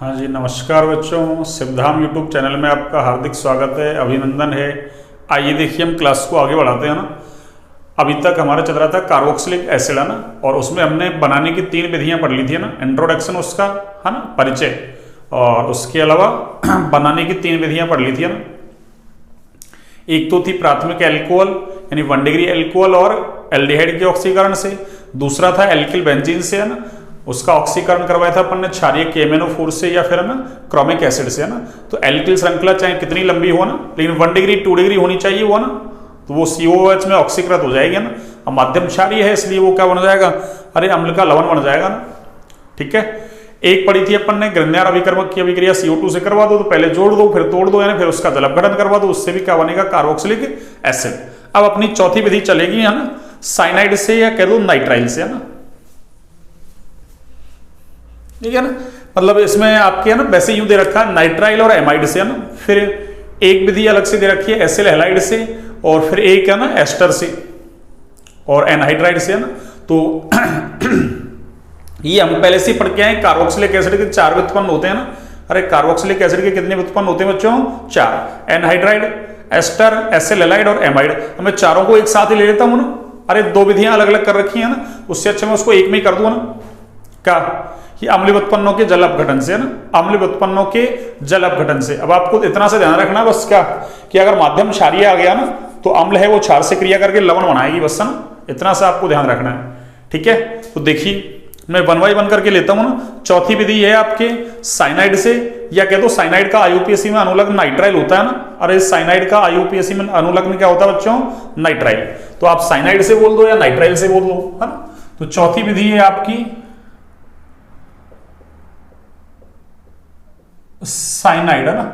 हाँ जी, नमस्कार बच्चों। शिवधाम यूट्यूब चैनल में आपका हार्दिक स्वागत है, अभिनंदन है। आइए देखिए, हम क्लास को आगे बढ़ाते हैं ना। अभी तक हमारा चल रहा था कार्बोक्सिलिक एसिड, है ना, और उसमें हमने बनाने की 3 विधियां पढ़ ली थी, है ना। इंट्रोडक्शन उसका, है ना, परिचय, और उसके अलावा बनाने की 3 विधियां पढ़ ली थी, है ना। एक तो थी प्राथमिक एल्कोहल यानी 1 डिग्री एल्कोहल और एल्डिहाइड के ऑक्सीकरण से। दूसरा था एल्किल बेंजीन से, है ना, उसका ऑक्सीकरण करवाया था अपन ने क्षारीय KMnO4 से या फिर, है ना, क्रोमिक एसिड से, है ना। तो एल्किल श्रृंखला चाहे कितनी लंबी हो ना, लेकिन 1 डिग्री 2 डिग्री होनी चाहिए वो, ना, तो वो COOH में ऑक्सीकृत हो जाएगी, ना। अब माध्यम क्षारीय है इसलिए वो क्या बन जाएगा, अरे अम्ल का लवण बन जाएगा ना। ठीक है। एक पढ़ी थी अपन ने ग्रिग्नार्ड अभिकर्मक की अभिक्रिया CO2 से करवा दो, तो पहले जोड़ दो फिर तोड़ दो, यानी फिर उसका जल अपघटन करवा दो, उससे भी क्या बनेगा, कार्बोक्सिलिक एसिड। अब अपनी चौथी विधि चलेगी, है ना, साइनाइड से या कह दो नाइट्राइल से, है ना। ठीक है ना, मतलब इसमें आपके, है ना, वैसे यूं दे रखा है नाइट्राइल और एमाइड से, है ना। फिर एक विधि अलग से दे रखी है एसिल हैलाइड से, और फिर एक, है ना, एस्टर से और एनहाइड्राइड से, है ना। तो ये हम पहले से पढ़ के आए, कार्बोक्सिलिक एसिड के 4 व्युत्पन्न होते हैं ना। अरे कार्बोक्सिलिक एसिड के कितने व्युत्पन्न होते हैं बच्चों? 4। एनहाइड्राइड, एस्टर, एसिल हैलाइड और एमाइड। मैं चारों को एक साथ ही ले लेता हूं ना। अरे 2 विधियां अलग अलग कर रखी है ना, उससे अच्छा मैं उसको एक में ही कर दूंगा ना। क्या कि अम्लीय व्युत्पन्नों के जल अपघटन से, है ना, अम्लीय व्युत्पन्नों के जल अपघटन से। अब आपको इतना से ध्यान रखना बस, क्या कि अगर माध्यम क्षारीय आ गया ना, तो अम्ल है वो क्षार से क्रिया करके लवण बनाएगी, बस, है ना। इतना सा आपको ध्यान रखना है। ठीक है, तो देखिए मैं 1 बाय 1 करके लेता हूं ना। चौथी विधि है आपके साइनाइड से, या कह दो साइनाइड का IUPAC में अनुलग्न नाइट्राइल होता है ना। अरे साइनाइड का IUPAC में अनुलग्न क्या होता है बच्चों? नाइट्राइल। तो आप साइनाइड से बोल दो या नाइट्राइल से बोल दो, है ना। तो चौथी विधि है आपकी साइनाइड, है ना,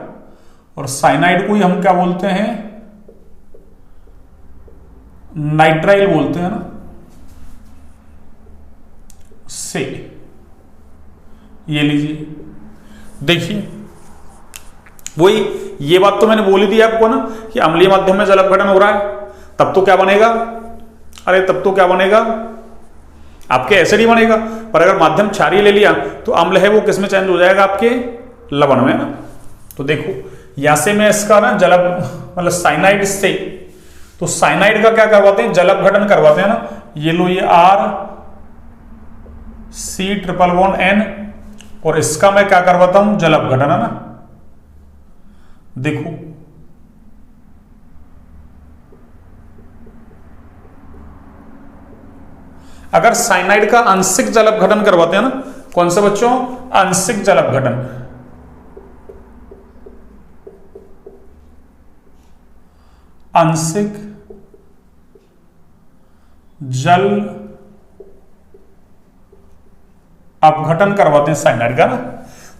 और साइनाइड को ही हम क्या बोलते हैं? नाइट्राइल बोलते हैं ना, से। ये लीजिए, देखिए वही, ये बात तो मैंने बोली थी आपको ना कि अम्लीय माध्यम में जल अपघटन हो रहा है, तब तो क्या बनेगा? अरे तब तो क्या बनेगा? आपके एसिड ही बनेगा। पर अगर माध्यम क्षारीय ले लिया तो अम्ल है वो किस में चेंज हो जाएगा? आपके लवण में, ना। तो देखो यहां से मैं इसका ना जल, मतलब साइनाइड से, तो साइनाइड का क्या करवाते हैं? जल अपघटन करवाते हैं ना। ये लो, ये RC≡N, और इसका मैं क्या करवाता हूं? जल अपघटन, है ना। देखो अगर साइनाइड का आंशिक जल अपघटन करवाते हैं ना, कौन सा बच्चों? आंशिक जल अपघटन। आंशिक जल अपघटन करवाते हैं साइनाइड का ना,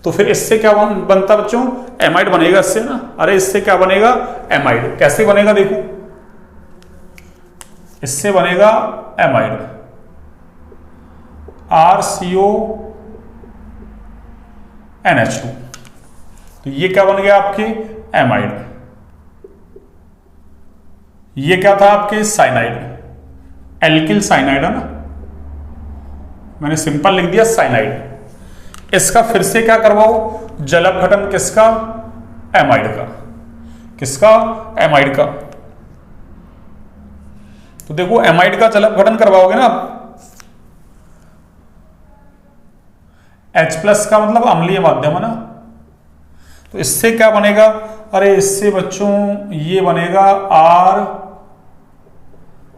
तो फिर इससे क्या बनता बच्चों? एमाइड बनेगा इससे, ना। अरे इससे क्या बनेगा? एमाइड। कैसे बनेगा? देखो इससे बनेगा एमाइड, RCONH2। तो ये क्या बन गया आपके? एमाइड। ये क्या था आपके? साइनाइड, एल्किल साइनाइड, है ना। मैंने सिंपल लिख दिया साइनाइड। इसका फिर से क्या करवाओ? जल अपघटन। किसका? एमाइड का। किसका? एमाइड का। तो देखो एमाइड का जल अपघटन करवाओगे ना आप, H+ का मतलब अम्लीय माध्यम, है ना। तो इससे क्या बनेगा? अरे इससे बच्चों ये बनेगा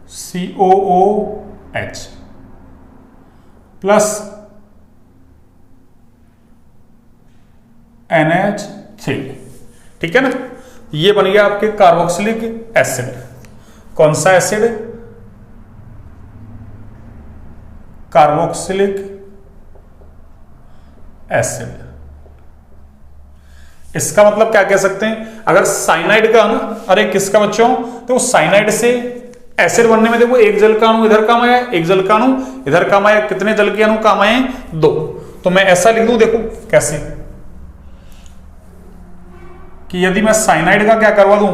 RCOOH प्लस NH3। ठीक है ना। ये बन गया आपके कार्बोक्सिलिक एसिड। कौन सा एसिड? Carboxylic acid. इसका मतलब क्या कह सकते हैं? अगर साइनाइड का ना, अरे किसका बच्चों? तो साइनाइड से एसिड बनने में देखो, एक जल का अणु इधर काम आया, एक जल का अणु इधर काम आया। कितने जल के अणु काम आए? 2। तो मैं ऐसा लिख दूं, देखो कैसे, कि यदि मैं साइनाइड का क्या करवा दूं,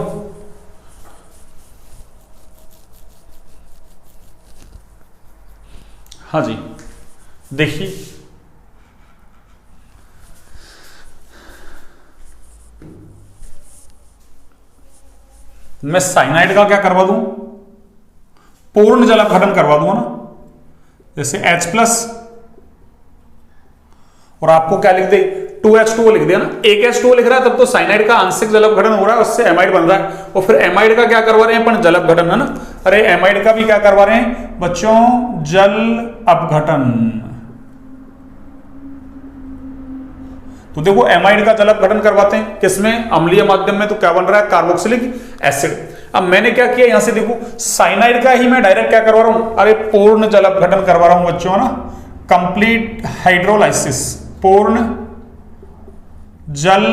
हाँ जी, देखिए मैं साइनाइड का क्या करवा दूं, पूर्ण जल अपघटन करवा दूंगा ना, जैसे H+ और आपको क्या लिख दे 2H2O लिख दिया ना, एक H2O लिख रहा है तब तो साइनाइड का आंशिक जल अपघटन हो रहा है, उससे एमाइड बन रहा है, और फिर एमाइड का क्या करवा रहे हैं अपन, जल अपघटन, है ना। अरे एमाइड का भी क्या करवा रहे हैं बच्चों, जल अपघटन। तो देखो एमाइड का जल अपघटन करवाते हैं किसमें, अम्लीय माध्यम में, तो क्या बन रहा है, कार्बोक्सिलिक एसिड। अब मैंने क्या किया, यहां से देखो साइनाइड का ही मैं डायरेक्ट क्या करवा रहा हूं, अरे पूर्ण जल अपघटन करवा रहा हूं बच्चों ना, कंप्लीट हाइड्रोलाइसिस, पूर्ण जल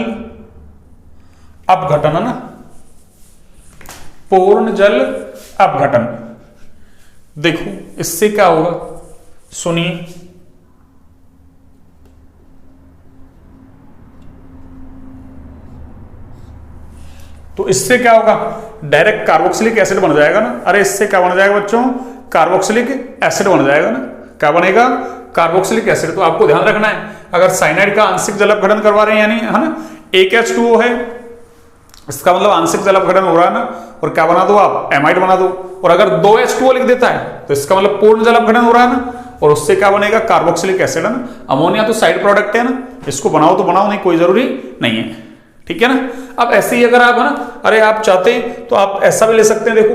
अपघटन, है ना, पूर्ण जल अपघटन। देखो इससे क्या होगा, सुनिए, तो इससे क्या होगा, डायरेक्ट कार्बोक्सिलिक एसिड बन जाएगा ना। अरे इससे क्या बन जाएगा बच्चों, कार्बोक्सिलिक एसिड बन जाएगा ना, क्या बनेगा, कार्बोक्सिलिक एसिड। तो आपको ध्यान रखना है, अगर साइनाइड का आंशिक जल अपघटन करवा रहे हैं यानी, है ना, एक H2O है, इसका मतलब आंशिक जल अपघटन हो रहा है ना, और क्या बना दो आप, एमाइड बना दो। और अगर 2H2O लिख देता है तो इसका मतलब पूर्ण जल अपघटन हो रहा है ना, और उससे क्या बनेगा, कार्बोक्सिलिक एसिड, है ना। अमोनिया तो साइड प्रोडक्ट है ना, इसको बनाओ तो बनाओ, नहीं कोई जरूरी नहीं है, ठीक है ना। अब ऐसे ही अगर आप, है ना, अरे आप चाहते तो आप ऐसा भी ले सकते हैं, देखो,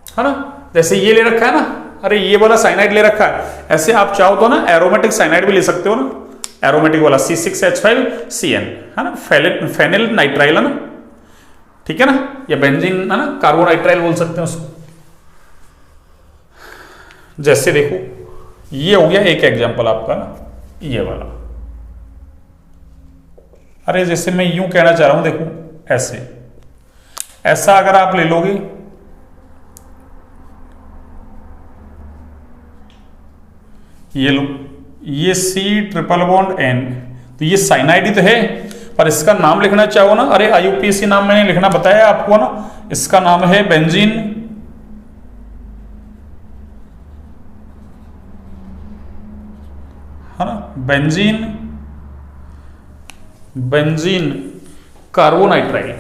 है ना, जैसे ये ले रखा है ना, अरे ये वाला साइनाइड ले रखा है, ऐसे आप चाहो तो ना एरोमेटिक साइनाइड भी ले सकते हो ना, एरोमेटिक वाला C6H5CN, है ना, फेनिल नाइट्राइल, है ना, ठीक है ना, या बेंजीन, है ना, कार्बोनाइट्राइल बोल सकते हैं उसको। जैसे देखो ये हो गया एक एग्जांपल आपका ना, ये वाला। अरे जैसे मैं यूं कहना चाह रहा हूं, देखो ऐसे, ऐसा अगर आप ले लोगे, ये लो, ये C≡N, तो ये साइनाइड ही तो है, पर इसका नाम लिखना चाहो ना, अरे IUPAC नाम मैंने लिखना बताया आपको ना, इसका नाम है बेंजीन, है ना, बेंजीन कार्बोनाइट्राइल।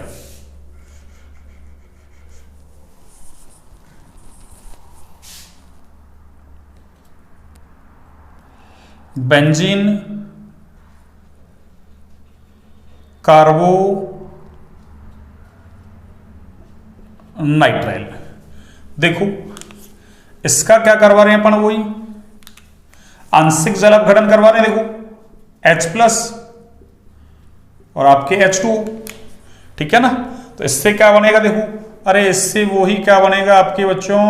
Benzene carbonitrile. देखो इसका क्या करवा रहे हैं अपन, वही आंशिक जल अपघटन करवा रहे हैं, देखो H+ और आपके H2O, ठीक है ना। तो इससे क्या बनेगा, देखो, अरे इससे वही क्या बनेगा आपके बच्चों,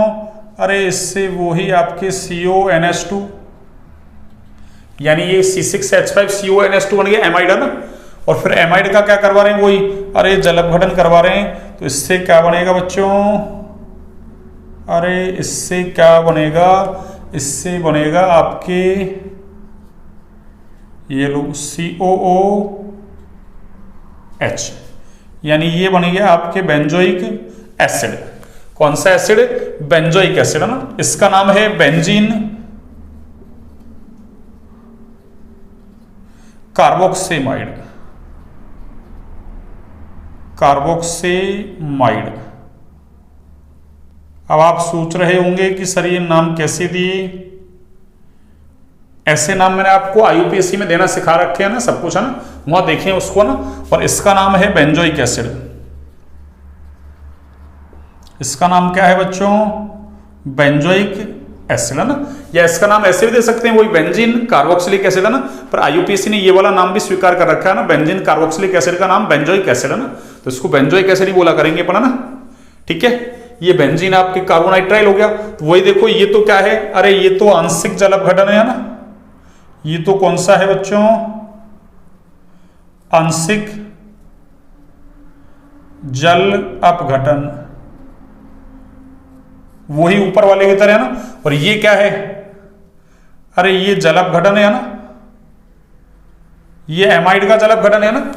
अरे इससे वही आपके CONH2, यानी ये C6H5CONH2 बन गया एमाइड, है ना। और फिर एमाइड का क्या करवा रहे हैं, वही अरे जल अपघटन करवा रहे हैं, तो इससे क्या बनेगा बच्चों, अरे इससे क्या बनेगा, इससे बनेगा आपके ये लो COOH, यानी ये बन गया आपके बेंजोइक एसिड। कौन सा एसिड, बेंजोइक एसिड, है ना। इसका नाम है बेंजीन कार्बोक्सेमाइड, कार्बोक्सेमाइड। अब आप सोच रहे होंगे कि सर ये नाम कैसे दिए, ऐसे नाम मैंने आपको IUPAC में देना सिखा रखे हैं ना, सब कुछ, है ना, वहां देखें उसको ना। और इसका नाम है बेंजोइक एसिड, इसका नाम क्या है बच्चों, बेंजोइक एसिड, है ना। या इसका नाम ऐसे भी दे सकते हैं, वही बेंजीन कार्बोक्सिलिक एसिड, है ना, पर IUPAC ने ये वाला नाम भी स्वीकार कर रखा है ना, बेंजीन कार्बोक्सिलिक एसिड का नाम बेंजोइक एसिड, है ना, तो इसको बेंजोइक एसिड ही बोला करेंगे अपन, है ना, ठीक है। ये बेंजीन आपके कार्बोनाइट्राइल हो गया, तो वही देखो ये तो क्या है, अरे ये तो आंशिक जल अपघटन है ना, ये तो कौन सा है बच्चों, आंशिक जल अपघटन, वही ऊपर वाले की तरह है ना। और ये क्या है, अरे ये जल अपघटन है ना, ये एमाइड का जल अपघटन है ना।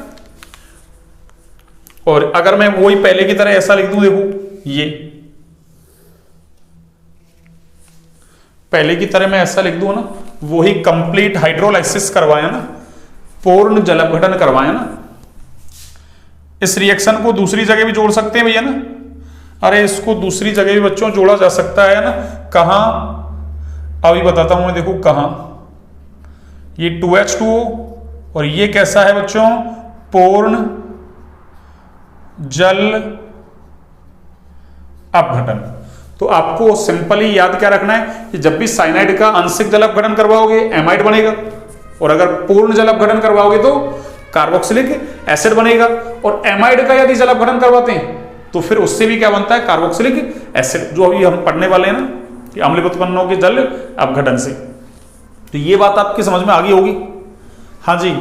और अगर मैं वही पहले की तरह ऐसा लिख दूं, देखो ये पहले की तरह मैं ऐसा लिख दूं ना, वही कंप्लीट हाइड्रोलाइसिस करवाया ना, पूर्ण जल अपघटन करवाया ना, इस रिएक्शन को दूसरी जगह भी जोड़ सकते हैं भैया ना, अरे इसको दूसरी जगह भी बच्चों जोड़ा जा सकता है ना, कहां, अभी बताता हूं मैं, देखो कहां, ये 2H2O और ये कैसा है बच्चों, पूर्ण जल अपघटन। तो आपको सिंपली याद क्या रखना है कि जब भी साइनाइड का आंशिक जल अपघटन करवाओगे एमाइड बनेगा, और अगर पूर्ण जल अपघटन करवाओगे तो कार्बोक्सिलिक एसिड बनेगा, और एमाइड का यदि जल अपघटन करवाते हैं तो फिर उससे भी क्या बनता है, कार्बोक्सिलिक एसिड, जो अभी हम पढ़ने वाले हैं ना कि अम्ल उत्पन्नों के जल अपघटन से। तो ये बात आपकी समझ में आ गई होगी, हाँ जी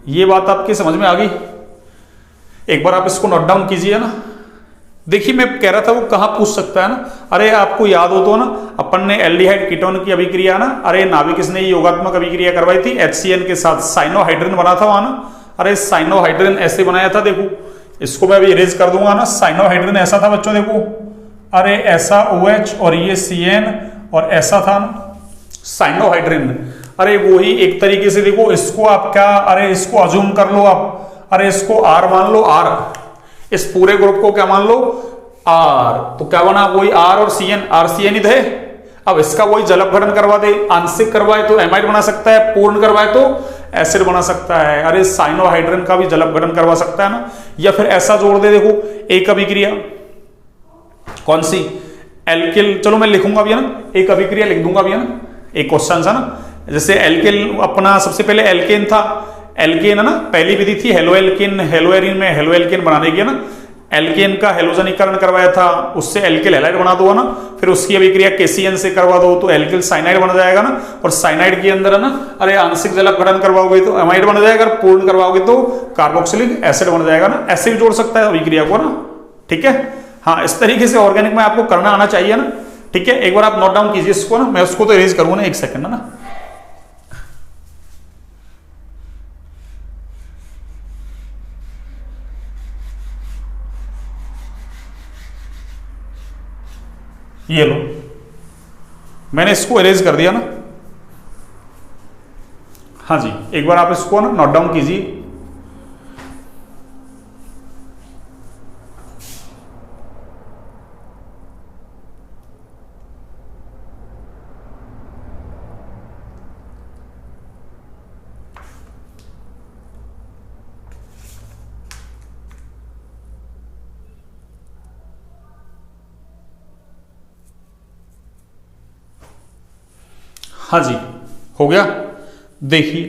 ये बात आपकी समझ में आ गई। एक बार आप इसको नोट डाउन कीजिए ना। देखिए मैं कह रहा था वो कहाँ पूछ सकता है ना, अरे आपको याद हो तो ना अपन ने एल्डिहाइड कीटोन की अभिक्रिया ना, अरे नाभिक ने योगात्मक अभिक्रिया करवाई थी HCN के साथ, साइनोहाइड्रिन बना था वहां ना, अरे साइनोहाइड्रिन ऐसे बनाया था, देखो इसको मैं अभी इरेज कर दूंगा ना, साइनोहाइड्रिन ऐसा था बच्चों, देखो अरे ऐसा OH और ये CN और ऐसा था ना साइनोहाइड्रिन, अरे वही एक तरीके से देखो इसको आप क्या, अरे इसको अज्यूम कर लो आप, अरे इसको R मान लो, R, इस पूरे ग्रुप को क्या मान लो, R, तो क्या बना वही R और CN, RCN ही थे। अब इसका वही जल अपघटन करवा दे, आंशिक करवाए तो एमाइड बना सकता है, पूर्ण करवाए तो एसिड बना सकता है, अरे साइनोहाइड्रिन का भी जल अपघटन करवा सकता है ना। या फिर ऐसा जोड़ दे, देखो एक अभिक्रिया कौन सी, एल्किल, चलो मैं लिखूंगा भी है ना, एक अभिक्रिया लिख दूंगा भी है ना, एक क्वेश्चन था ना, जैसे एल्किल अपना सबसे पहले एल्केन था, एल्केन है ना, पहली विधि थी हेलोएल्केन, हेलोएरिन में हेलोएल्केन बनाने की है ना, एल्केन का हेलोजनीकरण करवाया था, उससे एल्किल हैलाइड बना दो है ना, फिर उसकी अभिक्रिया KCN से करवा दो तो एल्किल साइनाइड बन जाएगा ना, और साइनाइड के अंदर है ना, अरे आंशिक जल अपघटन करवाओगे तो एमाइड बन जाएगा, अगर पूर्ण करवाओगे तो कार्बोक्सिलिक एसिड बन जाएगा ना, ऐसे भी जोड़ सकता है अभिक्रिया को ना, ठीक है। हाँ इस तरीके से ऑर्गेनिक में आपको करना आना चाहिए ना, ठीक है। एक बार आप नोट डाउन कीजिए इसको ना, मैं उसको तो इरेज करूंगा ना, एक सेकंड है ना। ये लो मैंने इसको इरेज कर दिया ना, हाँ जी एक बार आप इसको ना नोट डाउन कीजिए। हाँ जी हो गया, देखिए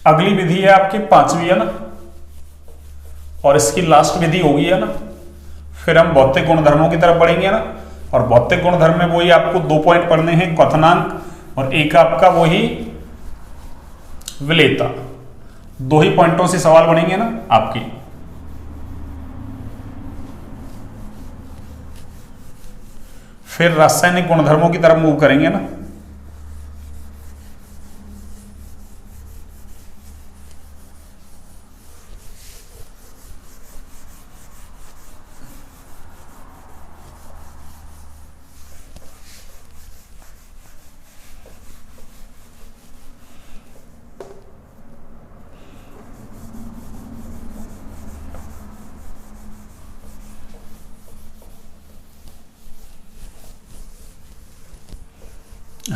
अगली विधि है आपकी 5वीं है ना, और इसकी लास्ट विधि होगी है ना, फिर हम भौतिक गुणधर्मों की तरफ बढ़ेंगे ना, और भौतिक गुणधर्म में वही आपको 2 पॉइंट पढ़ने हैं, क्वथनांक और एक आपका वही विलेयता, 2 ही पॉइंटों से सवाल बनेंगे ना आपकी। फिर रासायनिक गुणधर्मों की तरफ मूव करेंगे ना,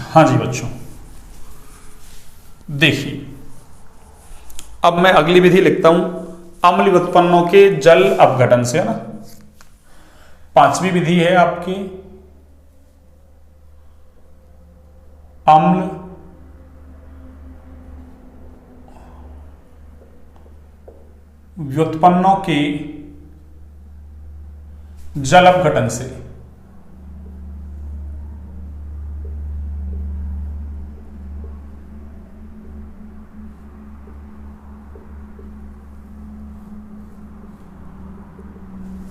हाँ जी बच्चों देखिए अब मैं अगली विधि लिखता हूं, अम्ल उत्पन्नों के जल अपघटन से है ना। 5वीं विधि है आपकी अम्ल व्युत्पन्नों के जल अपघटन से।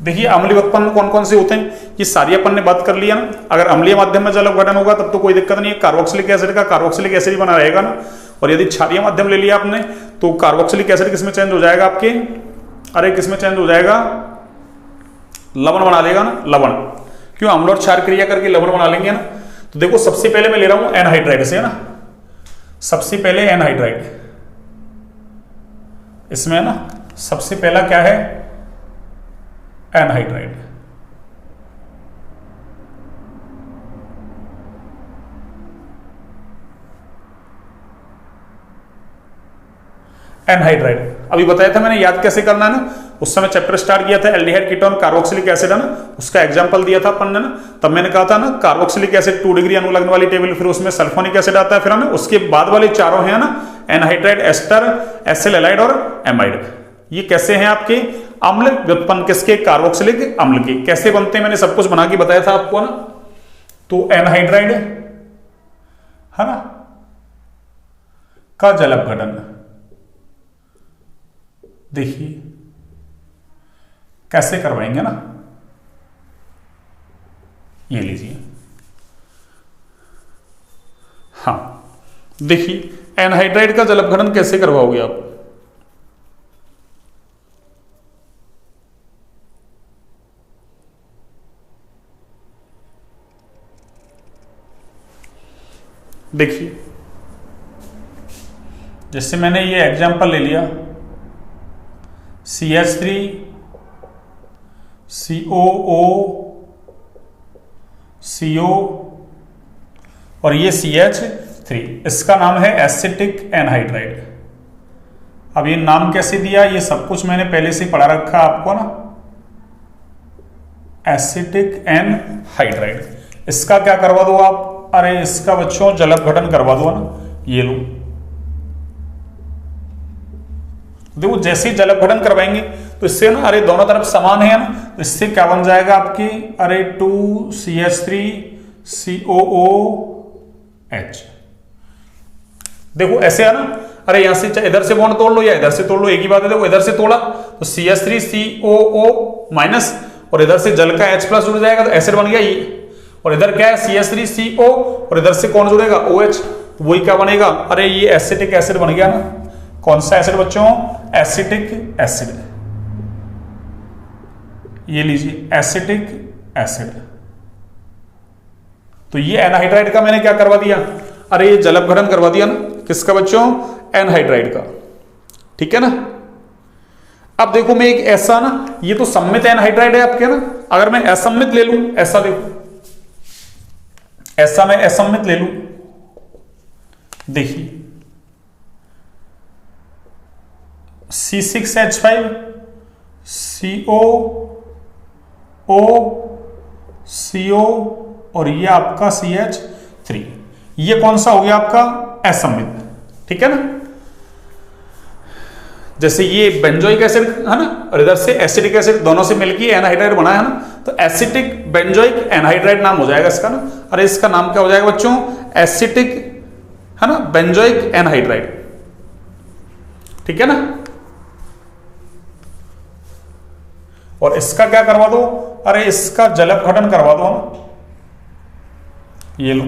देखिए अम्लीय उत्पन्न कौन कौन से होते हैं, ये सारी अपन ने बात कर लिया ना। अगर अम्लीय माध्यम में जल अपघटन होगा तब तो कोई दिक्कत नहीं है, कार्बोक्सिलिक एसिड का कार्बोक्सिलिक एसिड ही बना रहेगा ना। और यदि क्षारीय माध्यम ले लिया आपने तो कार्बोक्सिलिक एसिड किसमें चेंज हो जाएगा आपके, अरे किसमें चेंज हो जाएगा, लवण बना लेगा ना, लवण। क्यों, अम्ल और क्षार क्रिया करके लवण बना लेंगे ना। तो देखो सबसे पहले मैं ले रहा हूं एनहाइड्राइड से है ना, सबसे पहले एनहाइड्राइड, इसमें ना सबसे पहला क्या है, एनहाइड्राइड। एनहाइड्राइड अभी बताया था मैंने, याद कैसे करना है ना, उस समय चैप्टर स्टार्ट किया था एल्डिहाइड कीटोन कार्बोक्सिलिक एसिड है ना, उसका एग्जांपल दिया था अपन ने ना, तब मैंने कहा था ना कार्बोक्सिलिक एसिड 2 डिग्री अनुलग्न वाली टेबल, फिर उसमें सल्फोनिक एसिड आता है, फिर ना उसके बाद वाले चारों हैं ना एनहाइड्राइड, एस्टर, एसिल हैलाइड और एमाइड। ये कैसे हैं आपके अम्ल, व्युत्पन्न किसके, कार्बोक्सिलिक अम्ल के। कैसे बनते हैं मैंने सब कुछ बना के बताया था आपको ना। तो एनहाइड्राइड है ना का जल अपघटन देखिए कैसे करवाएंगे ना, ये लीजिए। हाँ देखिए एनहाइड्राइड का जल अपघटन कैसे करवाओगे आप। देखिए जैसे मैंने ये एग्जांपल ले लिया CH3 COO CO और ये CH3, इसका नाम है एसिटिक एनहाइड्राइड। अब ये नाम कैसे दिया, ये सब कुछ मैंने पहले से पढ़ा रखा आपको ना, एसिटिक एनहाइड्राइड। इसका क्या करवा दो आप, अरे इसका बच्चों जल अपघटन करवा दो ना, ये लो। देखो जैसे ही जल अपघटन करवाएंगे तो इससे ना, अरे दोनों तरफ समान है ना, तो इससे क्या बन जाएगा आपकी, अरे 2CH3 COOH। देखो ऐसे है ना, अरे यहां से इधर से बॉन्ड तोड़ लो या इधर से तोड़ लो, एक ही बात है। देखो इधर से तोड़ा तो CH3 COO माइनस, और इधर से जल का H प्लस जुड़ जाएगा तो एसिड बन गया ये, और इधर क्या है CH3 CO और इधर से कौन जुड़ेगा OH, तो वही क्या बनेगा, अरे ये एसिटिक एसिड बन गया ना। कौन सा एसिड बच्चों, एसिटिक एसिड, ये लीजिए एसिटिक एसिड। तो ये एनहाइड्राइड का मैंने क्या करवा दिया, अरे ये जल अपघटन करवा दिया ना, किसका बच्चों, एनहाइड्राइड का, ठीक है ना। अब देखो मैं एक ऐसा ना, ये तो सम्मित एनहाइड्राइड है आपके ना, अगर मैं असम्मित ले लूं, ऐसा देखो, ऐसा मैं असम्मित ले लूं, देखिए C6H5 COO CO और ये आपका CH3, ये कौन सा हो गया आपका, असम्मित, ठीक है ना। जैसे ये बेंजोइक एसिड है ना, और इधर से एसिटिक एसिड, दोनों से मिलकर एनहाइड्राइड बना है ना, तो एसिटिक बेंजोइक एनहाइड्राइड नाम हो जाएगा इसका ना। अरे इसका नाम क्या हो जाएगा बच्चों, एसिटिक है ना बेंजोइक एनहाइड्राइड, ठीक है ना। और इसका क्या करवा दो, अरे इसका जल अपघटन करवा दो ना, ये लो,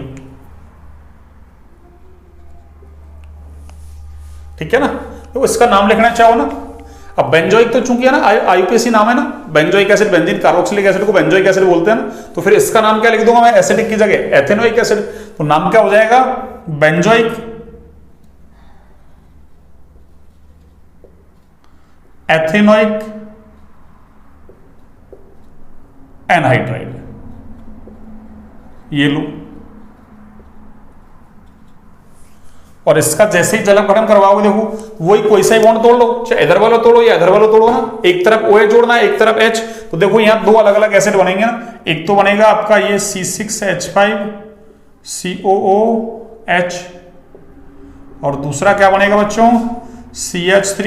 ठीक है ना। तो इसका नाम लिखना चाहो ना, अब बेंजोइक तो चूंकि है ना IUPAC नाम है ना, benzoic acid, benzene carboxylic acid को बेंजोइक एसिड बोलते हैं ना, तो फिर इसका नाम क्या लिख दूंगा मैं, एसिडिक की जगह एथेनोइक एसिड, तो नाम क्या हो जाएगा, बेंजोइक एथेनोइक एनहाइड्राइड, ये लो। और इसका जैसे ही जल अपघटन करवाओगे, देखो वही कोई सा ही बॉन्ड तोड़ लो, चाहे इधर वाला तोड़ो या इधर वाला तोड़ो ना, एक तरफ OH जोड़ना है, एक तरफ H, तो देखो यहां दो अलग अलग एसिड बनेंगे ना, एक तो बनेगा आपका ये C6H5 COOH और दूसरा क्या बनेगा बच्चों, CH3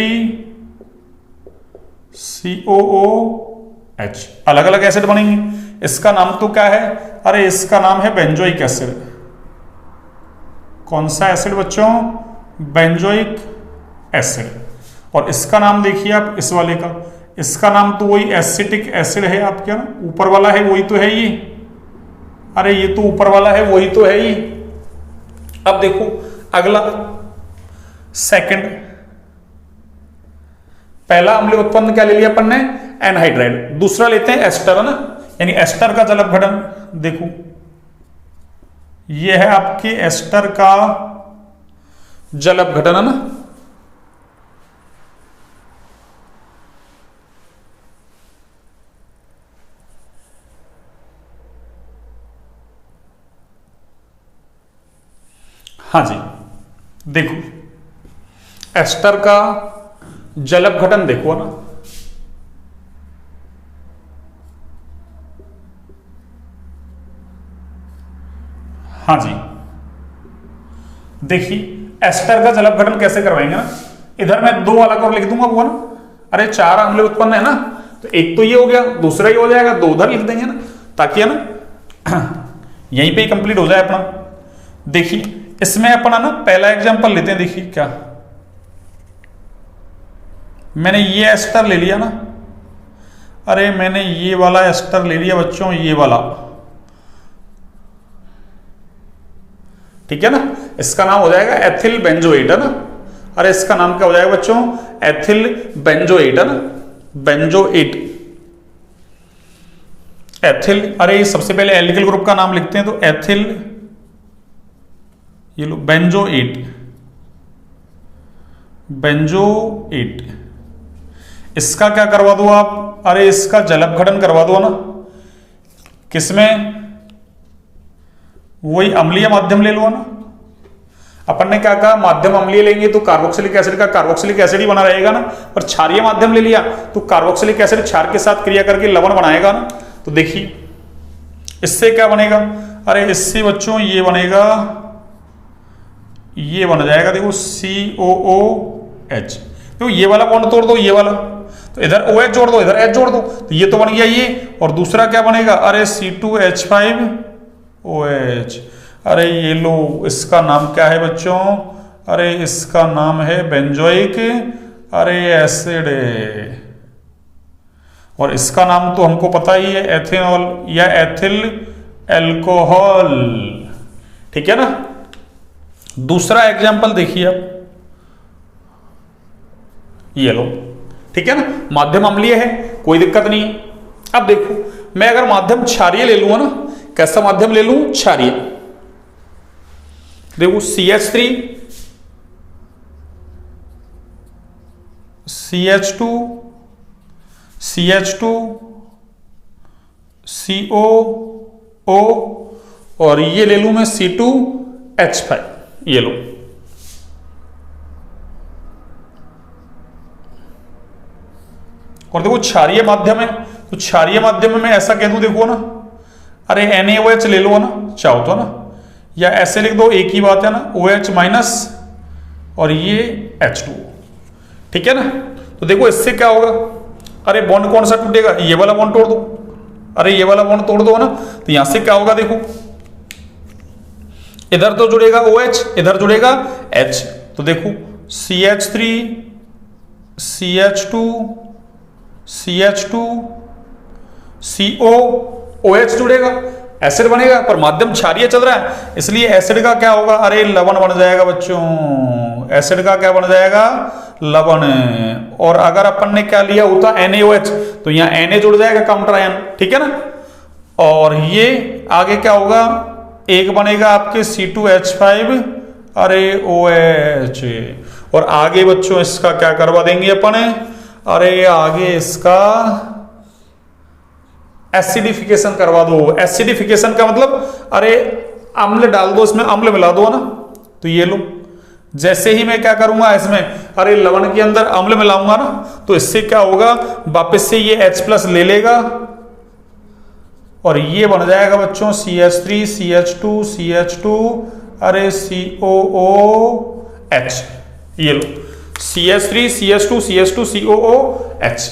COOH, अलग अलग एसिड बनेंगे। इसका नाम तो क्या है, अरे इसका नाम है बेंजोइक एसिड। कौन सा एसिड बच्चों, बेंजोइक एसिड। और इसका नाम देखिए आप इस वाले का, इसका नाम तो वही एसिटिक एसिड है आपके ना, ऊपर वाला है वही तो है ये, अरे ये तो ऊपर वाला है वही तो है ये। अब देखो अगला सेकंड, पहला अम्ल उत्पन्न क्या ले लिया अपन ने, एनहाइड्राइड। दूसरा लेते हैं एस्टर है ना, यानी एस्टर का जल अपघटन। देखो ये है आपके एस्टर का जल अपघटन, है ना। हाँ जी, देखो एस्टर का जल अपघटन देखो ना, हाँ जी देखिए एस्टर का जल अपघटन कैसे करवाएंगे ना, इधर मैं 2 अलग और लिख दूंगा वो ना, अरे 4 अम्ल उत्पन्न है ना, तो एक तो ये हो गया, दूसरा ये हो जाएगा, 2 उधर लिख देंगे ना, ताकि है ना यहीं पे ही कंप्लीट हो जाए अपना। देखिए इसमें अपना ना पहला एग्जांपल लेते हैं, देखिए क्या, मैंने ये एस्टर ले लिया ना, अरे मैंने ये वाला एस्टर ले लिया बच्चों, ये वाला, ठीक है ना, इसका नाम हो जाएगा एथिल बेंजोएट, है ना। अरे इसका नाम क्या हो जाएगा बच्चों, एथिल बेंजोएट, है ना, बेंजोएट, एथिल। अरे सबसे पहले एल्किल ग्रुप का नाम लिखते हैं, तो एथिल, ये लो बेंजोएट, बेंजोएट। इसका क्या करवा दो आप, अरे इसका जल अपघटन करवा दो ना, किसमें, वही अम्लीय माध्यम ले लो ना। अपन ने क्या कहा, माध्यम अम्लीय लेंगे तो कार्बोक्सिलिक एसिड का कार्बोक्सिलिक एसिड ही बना रहेगा ना, पर क्षारीय माध्यम ले लिया तो कार्बोक्सिलिक एसिड क्षार के साथ क्रिया करके लवण बनाएगा ना। तो देखिए इससे क्या बनेगा, अरे इससे बच्चों ये बनेगा, ये बन जाएगा, देखो COOH, तो ये वाला बॉन्ड तोड़ दो, ये वाला, तो इधर OH जोड़ दो, इधर H जोड़ दो, तो ये तो बन गया ये, और दूसरा क्या बनेगा, अरे C2H5OH। अरे ये लो, इसका नाम क्या है बच्चों, अरे इसका नाम है बेंजोइक अरे एसिड, और इसका नाम तो हमको पता ही है, एथेनॉल या एथिल एल्कोहल, ठीक है ना। दूसरा एग्जांपल देखिए आप, ये लो, ठीक है ना, माध्यम अम्लीय है, कोई दिक्कत नहीं है। अब देखो मैं अगर माध्यम क्षारीय ले लूंगा ना, कैसा माध्यम ले लूं, क्षारीय, देखो CH3 CH2 CH2 COO, और ये ले लूं मैं C2H5, ये लो, और देखो क्षारीय माध्यम है, तो क्षारीय माध्यम में मैं ऐसा कह दूं, देखो ना, अरे NaOH ले लो ना, चाहो तो ना, या ऐसे लिख दो, एक ही बात है ना, OH माइनस और ये H2, ठीक है ना। तो देखो इससे क्या होगा, अरे बॉन्ड कौन सा टूटेगा, ये वाला बॉन्ड तोड़ दो, अरे ये वाला बॉन्ड तोड़ दो ना, तो यहां से क्या होगा, देखो इधर तो जुड़ेगा OH, इधर जुड़ेगा H, तो देखो CH3 CH2 CH2 COOH जुड़ेगा, एसिड बनेगा, पर माध्यम क्षारीय चल रहा है, इसलिए एसिड का क्या होगा, अरे लवण बन जाएगा बच्चों, एसिड का क्या बन जाएगा, लवण। और अगर अपन ने क्या लिया होता NaOH, तो यहां Na जुड़ जाएगा काउंटर आयन, ठीक है ना। और ये आगे क्या होगा, एक बनेगा आपके C2H5 अरे OH, और आगे बच्चों इसका क्या करवा देंगे अपन, अरे आगे इसका एसिडिफिकेशन करवा दो। एसिडिफिकेशन का मतलब अरे अम्ल डाल दो, इसमें अम्ल मिला दो ना, तो ये लो, जैसे ही मैं क्या करूंगा इसमें, अरे लवण के अंदर अम्ल मिलाऊंगा ना, तो इससे क्या होगा, वापस से ये H+ ले लेगा, और ये बन जाएगा बच्चों CH3 CH2 CH2 अरे COOH, ये लो CH3 CH2 CH2 COOH।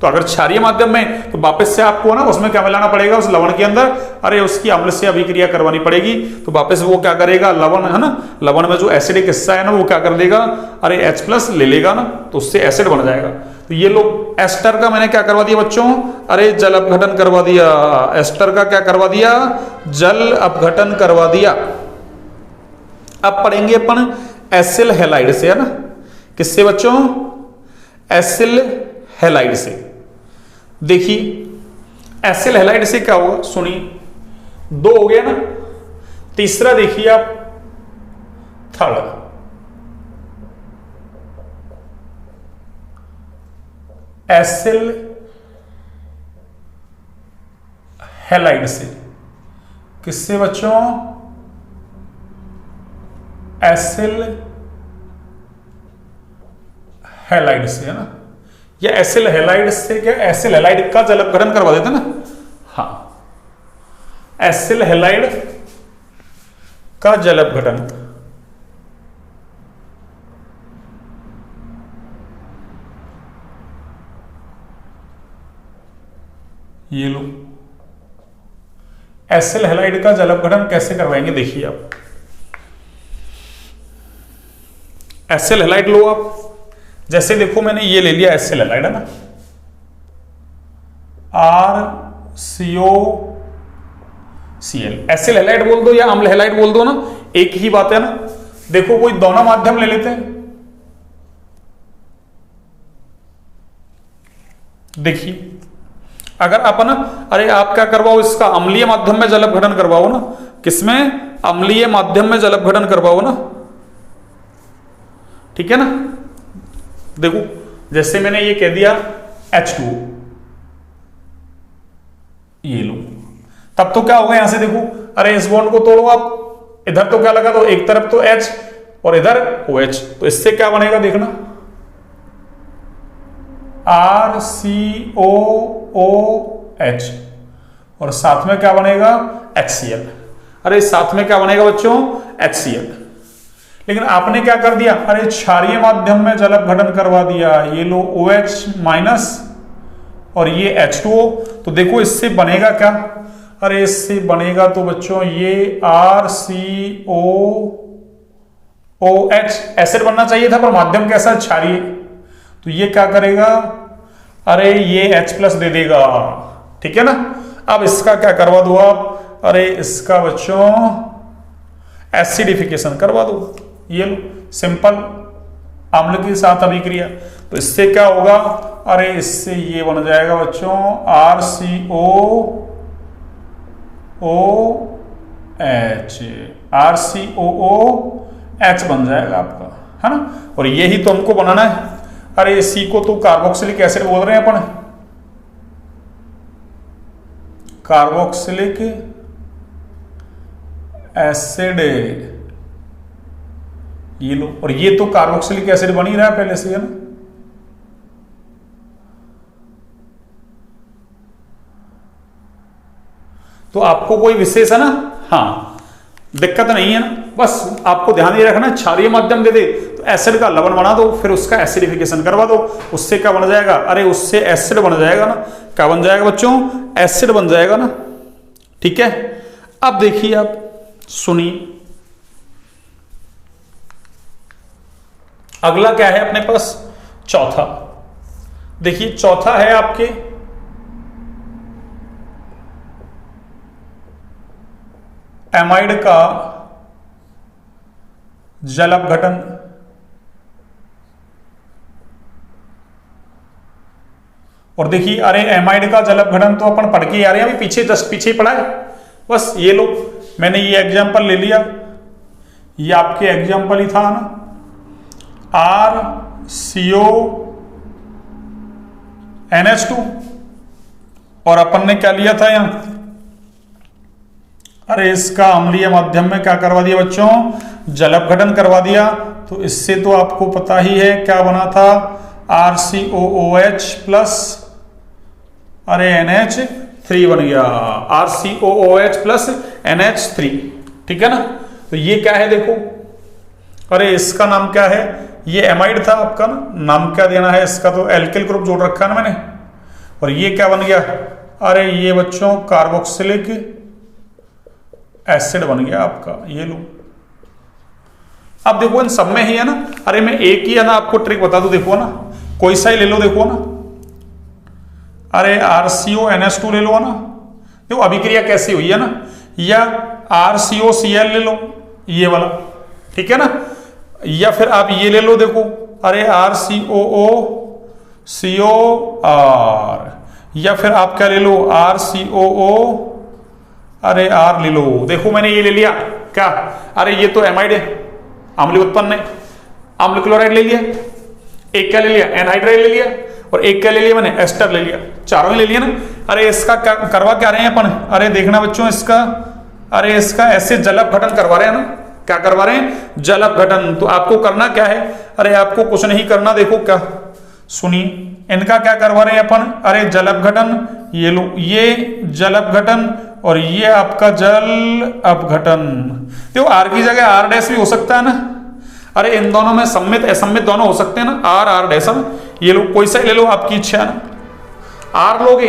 तो अगर क्षारीय माध्यम में, तो वापस से आपको ना उसमें क्या मिलाना पड़ेगा, उस लवण के अंदर, अरे उसकी अम्ल से अभिक्रिया करवानी पड़ेगी, तो वापस वो क्या करेगा, लवण है ना, लवण में जो एसिडिक हिस्सा है ना, वो क्या कर देगा, अरे H+ ले लेगा ना, तो उससे एसिड बन जाएगा। तो ये लोग एस्टर का मैंने क्या करवा दिया बच्चों, अरे जल अपघटन करवा दिया, एस्टर का क्या करवा दिया, जल अपघटन करवा दिया। अब पढ़ेंगे अपन एसिल हैलाइड से, है ना, किससे बच्चों, एसिल हैलाइड से। देखिए एसिल हैलाइड से क्या होगा, सुनिए, 2 हो गया ना, तीसरा देखिए आप, थर्ड, एसिल हैलाइड से। किससे बच्चों? एसिल हैलाइड से, है ना। या एसिल हैलाइड से क्या, एसिल हैलाइड का जल अपघटन करवा देते ना। हाँ, एसिल हैलाइड का जल अपघटन। ये लो, एसिल हैलाइड का जल अपघटन कैसे करवाएंगे, देखिए आप। एसिल हैलाइड लो आप, जैसे देखो मैंने ये ले लिया एसिल हैलाइड, है ना, RCOCl। एसिल हैलाइड बोल दो या अम्ल हैलाइड बोल दो ना, एक ही बात है ना। देखो कोई दोनों माध्यम ले लेते हैं, देखिए अगर आप ना, अरे आप क्या करवाओ, इसका अम्लीय माध्यम में जल अपघटन करवाओ ना। किसमें? अम्लीय माध्यम में जल अपघटन करवाओ ना, ठीक है ना। देखो जैसे मैंने ये कह दिया H2O, ये लो, तब तो क्या होगा, यहां से देखो, अरे इस बॉन्ड को तोड़ो आप, इधर तो क्या लगा, तो एक तरफ तो H और इधर OH, तो इससे क्या बनेगा देखना, RCOOH, और साथ में क्या बनेगा, HCl। अरे साथ में क्या बनेगा बच्चों, HCl। लेकिन आपने क्या कर दिया, अरे क्षारीय माध्यम में जल अपघटन करवा दिया। ये लो OH माइनस और ये H2O, तो देखो इससे बनेगा क्या, अरे इससे बनेगा तो बच्चों ये RCOOH, एसिड बनना चाहिए था पर माध्यम कैसा, क्षारीय, तो ये क्या करेगा, अरे ये H+ दे देगा, ठीक है ना। अब इसका क्या करवा दो आप, अरे इसका बच्चों एसिडिफिकेशन करवा दो। ये लो, सिंपल अम्ल के साथ अभिक्रिया, तो इससे क्या होगा, अरे इससे ये बन जाएगा बच्चों RCOOH बन जाएगा आपका, है ना। और यही तो हमको बनाना है। अरे इसी को तो कार्बोक्सिलिक एसिड बोल रहे हैं अपन, कार्बोक्सिलिक एसिड, ये लो, और ये तो कार्बोक्सिलिक एसिड बन ही रहा है पहले से, है ना। तो आपको कोई विशेष है ना, हाँ दिक्कत नहीं है ना, बस आपको ध्यान ये रखना, क्षारीय माध्यम दे दे तो एसिड का लवण बना दो, फिर उसका एसिडिफिकेशन करवा दो, उससे क्या बन जाएगा, अरे उससे एसिड बन जाएगा ना। क्या बन जाएगा बच्चों, एसिड बन जाएगा ना, ठीक है। अब देखिए आप सुनिए, अगला क्या है अपने पास, चौथा। देखिए चौथा है आपके एमाइड का जल अपघटन। और देखिए, अरे एमाइड का जल अपघटन तो अपन पढ़ के आ रहे हैं, अभी पीछे जस्ट पीछे ही पढ़ा है। बस ये लो, मैंने ये एग्जांपल ले लिया, ये आपके एग्जांपल ही था ना, RCONH2, और अपन ने क्या लिया था यहां, अरे इसका अम्लीय माध्यम में क्या करवा दिया बच्चों, जल अपघटन करवा दिया। तो इससे तो आपको पता ही है क्या बना था, RCOOH प्लस अरे NH3 बन गया, RCOOH प्लस NH3, ठीक है ना। तो ये क्या है देखो, अरे इसका नाम क्या है, ये एमाइड था आपका ना, नाम क्या देना है इसका, तो एल्किल ग्रुप जोड़ रखा है ना मैंने। और ये क्या बन गया, अरे ये बच्चों कार्बोक्सिलिक एसिड बन गया आपका, ये लो। अब देखो इन सब में ही है ना, अरे मैं एक ही है ना आपको ट्रिक बता दूं, देखो ना, कोई सा ही ले लो, देखो ना, अरे RCONH2 ले लो ना, देखो अभिक्रिया कैसी हुई है ना, या RCOCl ले लो, ये वाला, ठीक है ना। या फिर आप ये ले लो, देखो अरे RCOOCOR, या फिर आप क्या ले लो, RCOO अरे R ले लो। देखो मैंने ये ले लिया क्या, अरे ये तो एमाइड है, अम्लीय उत्पन्न है, अम्ल क्लोराइड ले लिया, एक क्या ले लिया, एनहाइड्राइड ले लिया, और एक क्या ले लिया मैंने, एस्टर ले लिया, चारों ही ले लिया ना। अरे इसका क्या करवा क्या रहे हैं अपन, अरे देखना बच्चों इसका, अरे इसका ऐसे जल अपघटन करवा रहे हैं ना। क्या करवा रहे हैं, जल अपघटन। तो आपको करना क्या है, अरे आपको कुछ नहीं करना, देखो क्या, सुनिए, इनका क्या करवा रहे हैं अपन, अरे जल अपघटन, ये लो, ये जल अपघटन और ये आपका जल अपघटन। देखो आर की जगह आर डैश भी हो सकता है ना। अरे इन दोनों में सम्मित असम्मित दोनों हो सकते हैं ना, आर आर डैश। ये लो, कोई सा ले लो, आपकी इच्छा है ना। आर लोगे,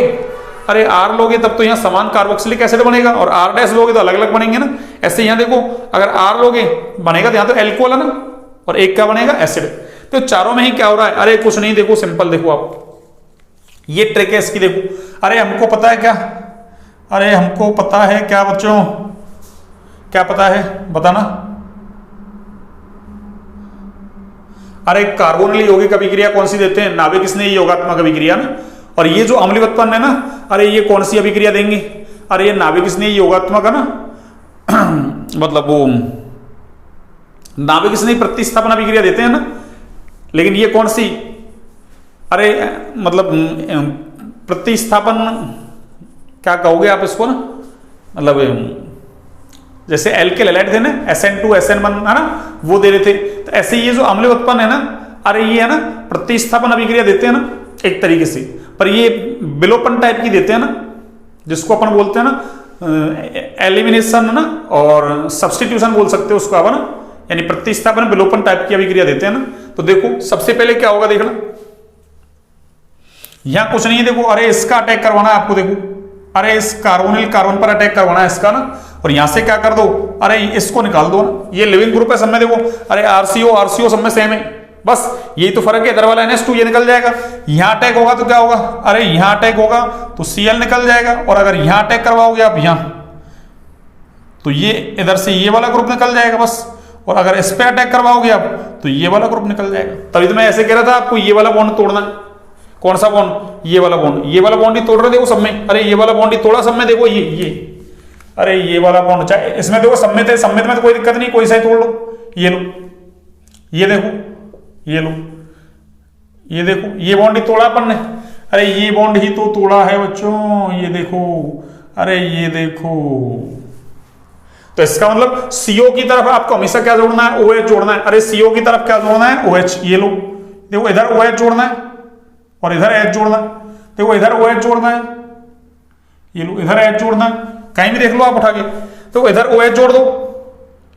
अरे आर लोगे तब तो यहाँ समान कार्बोक्सिलिक एसिड बनेगा, और आर डैश लोगे तो अलग अलग बनेंगे ना। ऐसे यहाँ देखो, अगर आर लोगे बनेगा तो यहाँ तो एल्कोहल है ना, और एक क्या बनेगा, एसिड। तो चारों में ही क्या हो रहा है, अरे कुछ नहीं, देखो सिंपल, देखो आप ये ट्रिक है इसकी, देखो। अरे हमको पता है क्या, अरे हमको पता है क्या बच्चों, क्या पता है बताना। अरे कार्बोनिल यौगिक अभिक्रिया कौन सी देते हैं, नाभिक स्नेही योगात्मक अभिक्रिया ना। और ये जो अम्ल व्युत्पन्न है ना, अरे ये कौन सी अभिक्रिया देंगे, अरे ये नाभिक स्नेही योगात्मक है ना मतलब वो नाभिक स्नेही प्रतिस्थापन अभिक्रिया देते हैं ना। लेकिन ये कौन सी, अरे मतलब प्रतिस्थापन क्या कहोगे आप इसको ना, मतलब जैसे एल्किल हैलाइड थे ना, SN2 SN1 है ना, वो दे रहे थे। तो ऐसे ये जो अम्ल उत्पन्न है ना, अरे ये है ना प्रतिस्थापन अभिक्रिया देते हैं ना एक तरीके से, पर ये विलोपन टाइप की देते हैं ना, जिसको अपन बोलते हैं ना एलिमिनेशन ना, और सब्सटीट्यूशन बोल सकते हो उसको आप ना, यानी प्रतिस्थापन विलोपन टाइप की अभिक्रिया देते हैं ना। तो देखो सबसे पहले क्या होगा, देखना यहां कुछ नहीं है, देखो अरे इसका अटैक करवाना है आपको, देखो अरे इस कार्बोनिल कार्बन पर अटैक करवाना है इसका ना, और यहां से क्या कर दो, अरे इसको निकाल दो ना, ये लिविंग ग्रुप है सब में, देखो अरे आरसीओ सब में सेम है, बस यही तो फर्क है। इधर वाला NH2 ये निकल जाएगा, यहां अटैक होगा तो क्या होगा, अरे यहां अटैक होगा तो Cl निकल जाएगा, और अगर यहां अटैक करवाओगे आप यहां, तो ये इधर से ये वाला ग्रुप निकल जाएगा बस, और अगर इस पे अटैक करवाओगे आप तो ये वाला ग्रुप निकल जाएगा। तभी तो मैं ऐसे कह रहा था आपको, ये वाला बॉन्ड तोड़ना है। कौन सा बॉन्ड, ये वाला बॉन्ड, ये वाला बॉन्ड ही तोड़ रहे देखो सब में, अरे ये वाला बॉन्ड ही तोड़ा सब में, देखो ये अरे ये वाला बॉन्ड, चाहे इसमें देखो सम्मित है, सम्मित में तो कोई दिक्कत नहीं, कोई सा ही तोड़ लो, ये लो, ये देखो, ये लो, ये देखो, ये बॉन्ड ही तोड़ा अपन ने, अरे ये बॉन्ड ही तो तोड़ा है बच्चों, ये देखो, अरे ये देखो। तो इसका मतलब CO की तरफ आपको हमेशा क्या जोड़ना है, OH जोड़ना है। अरे CO की तरफ क्या जोड़ना है, OH, ये लो, देखो इधर OH जोड़ना है और इधर H जोड़ना है, देखो इधर OH जोड़ना है, ये लो इधर H जोड़ना है, कहीं भी देख लो आप उठा के, तो इधर OH जोड़ दो,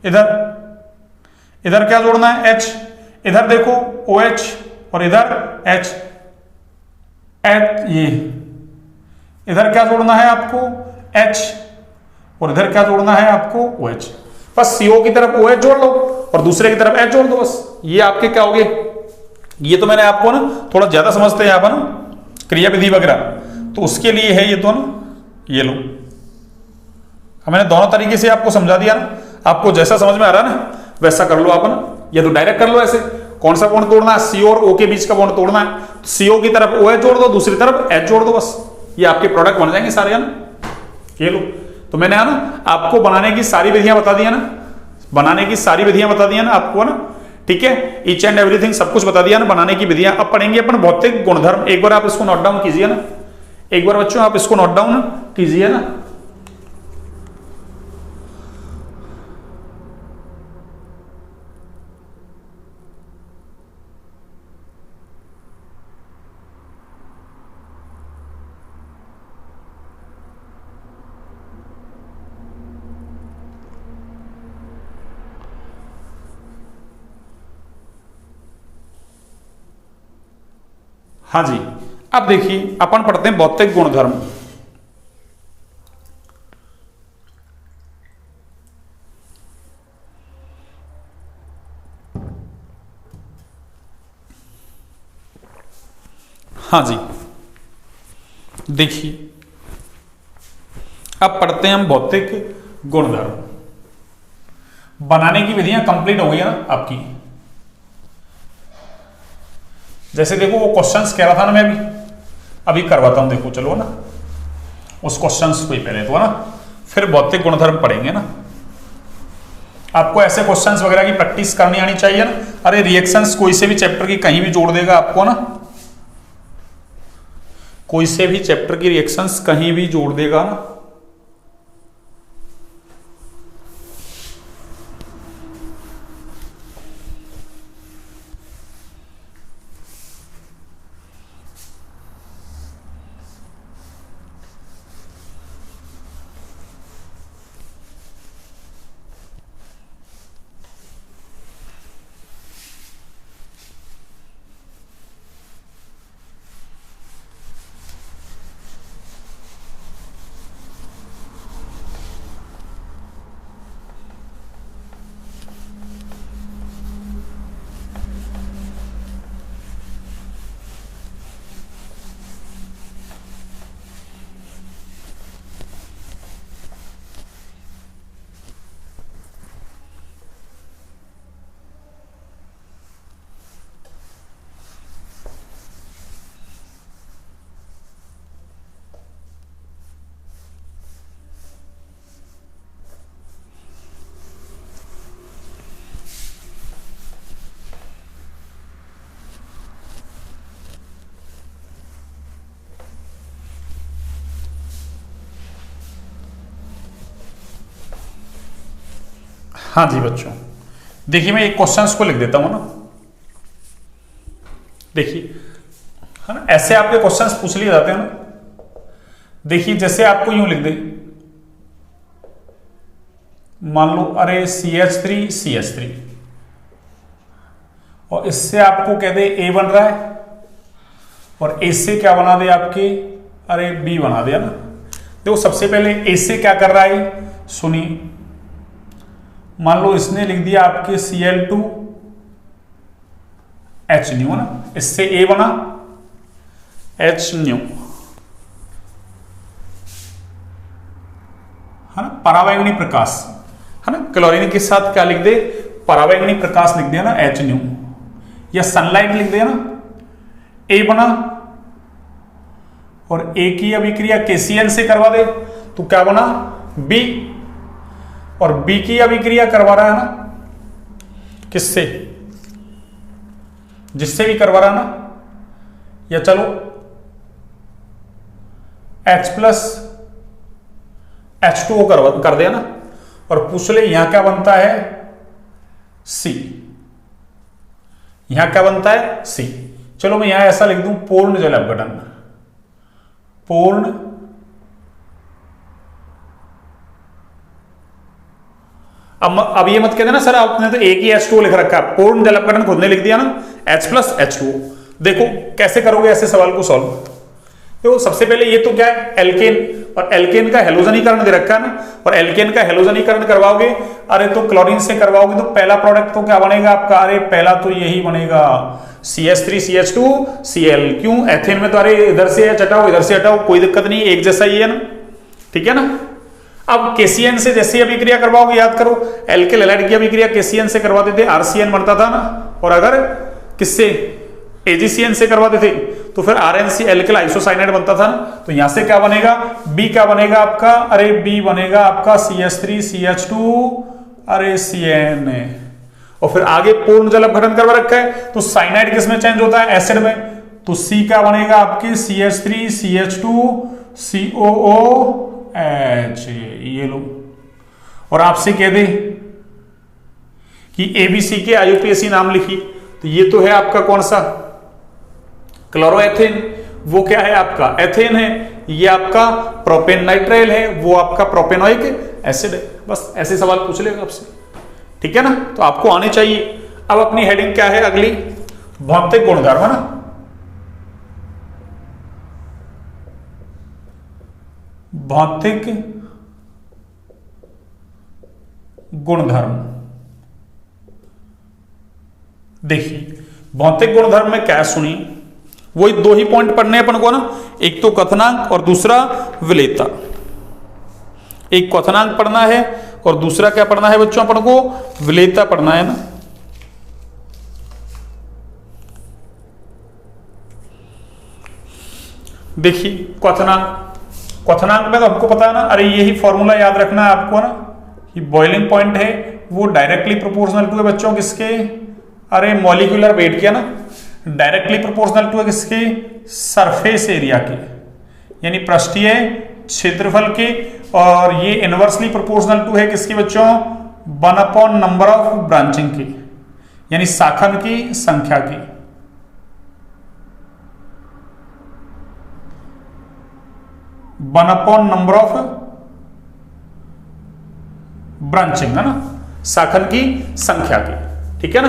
इधर क्या जोड़ना है, H, इधर देखो OH और इधर H, ये इधर क्या जोड़ना है आपको, H, और इधर क्या जोड़ना है आपको, OH। बस CO की तरफ OH जोड़ लो और दूसरे की तरफ H जोड़ दो, बस ये आपके क्या हो गए। ये तो मैंने आपको ना थोड़ा ज्यादा समझते हैं यहाँ पर ना क्रिया विधि वगैरह, तो उसके लिए है ये दोनों, ये लो मैंने दोनों तरीके से आपको समझा दिया ना, आपको जैसा समझ में आ रहा है ना वैसा कर लो आप ना, या तो डायरेक्ट कर लो ऐसे। कौन सा बॉन्ड तोड़ना है, CO और O के बीच का बॉन्ड तोड़ना है, CO की तरफ OH जोड़ दो, दूसरी तरफ H जोड़ दो, बस ये आपके प्रोडक्ट बन जाएंगे सारे, है ना। ये लो, तो मैंने ना आपको बनाने की सारी विधियां बता दी है ना, बनाने की सारी विधियां बता दी है ना आपको, ना ठीक है, ईच एंड एवरीथिंग सब कुछ बता दिया ना बनाने की विधियां। अब पढ़ेंगे अपन भौतिक गुणधर्म, एक बार आप इसको नोट डाउन कीजिए ना, एक बार बच्चों आप इसको नोट डाउन कीजिए ना। हाँ जी, अब देखिए अपन पढ़ते हैं भौतिक गुणधर्म। हाँ जी, देखिए अब पढ़ते हैं हम भौतिक गुणधर्म। बनाने की विधियां कंप्लीट हो गई है ना आपकी। जैसे देखो वो क्वेश्चंस कह रहा था ना मैं अभी करवाता हूं, देखो चलो ना उस क्वेश्चंस को ही पहले तो है ना, फिर भौतिक गुणधर्म पढ़ेंगे ना। आपको ऐसे क्वेश्चंस वगैरह की प्रैक्टिस करनी आनी चाहिए ना। अरे रिएक्शंस कोई से भी चैप्टर की कहीं भी जोड़ देगा आपको ना, कोई से भी चैप्टर की रिएक्शंस कहीं भी जोड़ देगा ना, हाँ जी बच्चों, देखिए मैं एक क्वेश्चंस को लिख देता हूं ना। देखिए है ना, ऐसे आपके क्वेश्चंस पूछ लिए जाते हैं ना। देखिए जैसे आपको यूं लिख दे, मान लो अरे CH3 और इससे आपको कह दे A बन रहा है और A से क्या बना दे आपके, अरे B बना दिया ना। देखो सबसे पहले A से क्या कर रहा है, सुनिए, मान लो इसने लिख दिया आपके Cl2 H न्यू ना, इससे A बना H न्यू, है ना, परावैंगनी प्रकाश, है ना, क्लोरीन के साथ क्या लिख दे, परावैंगनी प्रकाश लिख दिया ना H न्यू, या सनलाइट लिख दिया ना, A बना और A की अभिक्रिया KCl से करवा दे तो क्या बना B, और B की अभिक्रिया करवा रहा है ना किससे, जिससे भी करवा रहा है ना, या चलो H प्लस H2O कर दिया ना, और पूछ ले यहां क्या बनता है C, यहां क्या बनता है C। चलो मैं यहां ऐसा लिख दूं, पूर्ण जल अपघटन, पूर्ण अब ये मत कहते ना सर आपने तो एक ही H2O लिख रखा है, पूर्ण जल अपघटन खुद ने लिख दिया ना H प्लस H2O। देखो कैसे करोगे ऐसे सवाल को सॉल्व। देखो सबसे पहले ये तो क्या है एल्केन, और एल्केन का हेलोजनीकरण दे रखा है ना, और एल्केन का हेलोजनीकरण करवाओगे अरे तो क्लोरीन से करवाओगे तो पहला प्रोडक्ट तो क्या बनेगा आपका, अरे पहला तो यही बनेगा CH3CH2Cl। क्यों, एथेन में तो अरे इधर से हटाओ इधर से हटाओ कोई दिक्कत नहीं, एक जैसा ही है ना, ठीक है ना। अब KCN से जैसे अभिक्रिया करवाओगे, याद करो एल्किल हैलाइड की अभिक्रिया KCN से करवाते थे RCN बनता था ना, और अगर किससे AgCN से करवाते थे तो फिर RNC एल्किल आइसोसाइनाइड बनता था ना। तो यहां से क्या बनेगा B, क्या बनेगा आपका, अरे B बनेगा आपका CH3CH2 अरे CN, और फिर आगे पूर्ण जल अपघटन करवा रखा है तो साइनाइड किस में चेंज होता है, एसिड में, तो C क्या बनेगा आपकी CH3CH2COOH, ये लो। और आपसे कह दे कि ABC के IUPAC नाम लिखी, तो ये तो है आपका कौन सा क्लोरोएथेन, वो क्या है आपका एथेन है, ये आपका प्रोपेन नाइट्राइल है, वो आपका प्रोपेनोइक एसिड है। बस ऐसे सवाल पूछ लेगा आपसे, ठीक है ना, तो आपको आने चाहिए। अब अपनी हेडिंग क्या है अगली, भौतिक गुणधर्म, है ना, भौतिक गुणधर्म। देखिए भौतिक गुणधर्म में क्या सुनी, वही दो ही पॉइंट पढ़ने अपन को ना, एक तो कथनांक और दूसरा विलेयता। एक कथनांक पढ़ना है और दूसरा क्या पढ़ना है बच्चों अपन को, विलेयता पढ़ना है ना। देखिए क्वथनांक में तो हमको पता है ना, अरे यही फॉर्मूला याद रखना है आपको ना, कि बॉइलिंग पॉइंट है वो डायरेक्टली प्रोपोर्शनल टू है बच्चों किसके, अरे मॉलिक्यूलर वेट के ना, डायरेक्टली प्रोपोर्शनल टू है किसके, सरफेस एरिया के। यानी पृष्ठीय क्षेत्रफल के, और ये इनवर्सली प्रोपोर्शनल टू है किसके बच्चों, 1 नंबर ऑफ ब्रांचिंग की, यानी शाखन की संख्या की। One upon number of branching है ना, शाखन की संख्या की, ठीक है ना।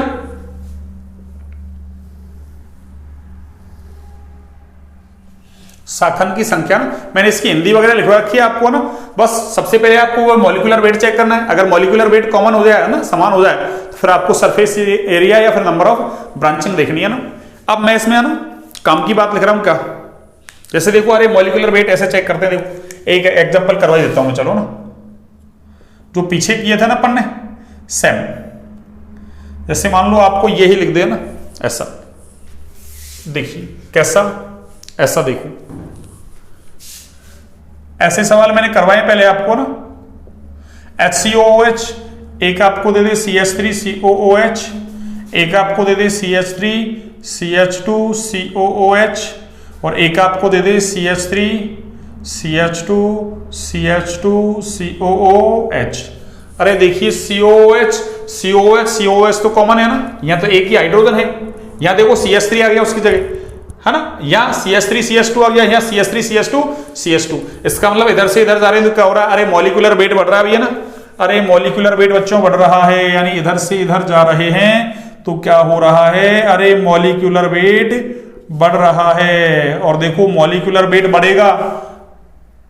शाखन की संख्या ना, मैंने इसकी हिंदी वगैरह लिखवा रखी है आपको ना। बस सबसे पहले आपको वो मॉलिक्यूलर वेट चेक करना है। अगर मॉलिक्यूलर वेट कॉमन हो जाए ना, समान हो जाए, तो फिर आपको सरफेस एरिया या फिर नंबर ऑफ ब्रांचिंग देखनी है ना। अब मैं इसमें है ना काम की बात लिख रहा हूं क्या, जैसे देखो, अरे मॉलिक्यूलर वेट ऐसे चेक करते हैं। देखो एक एग्जांपल करवा देता हूं मैं, चलो ना। जो पीछे किए थे ना अपन ने सेम, जैसे मान लो आपको यही लिख दे ना, ऐसा देखिए कैसा, ऐसा देखो, ऐसे सवाल मैंने करवाए पहले आपको ना। HCOOH एक आपको दे दे CH3COOH, एक आपको दे दे CH3CH2COOH, और एक आपको दे दे CH3CH2CH2COOH। अरे देखिए COOH तो कॉमन है ना, यहां तो एक ही हाइड्रोजन है। यहां देखो CH3 आ गया उसकी जगह, है ना, यहाँ CH3CH2 आ गया, यहाँ CH3CH2CH2। इसका मतलब इधर से इधर जा रहे हैं तो क्या हो रहा है, अरे मॉलिक्यूलर वेट बढ़ रहा है भैया ना। अरे मॉलिक्यूलर वेट बच्चों बढ़ रहा है, यानी इधर से इधर जा रहे हैं तो क्या हो रहा है, अरे मॉलिक्यूलर वेट बढ़ रहा है। और देखो मॉलिक्यूलर वेट बढ़ेगा,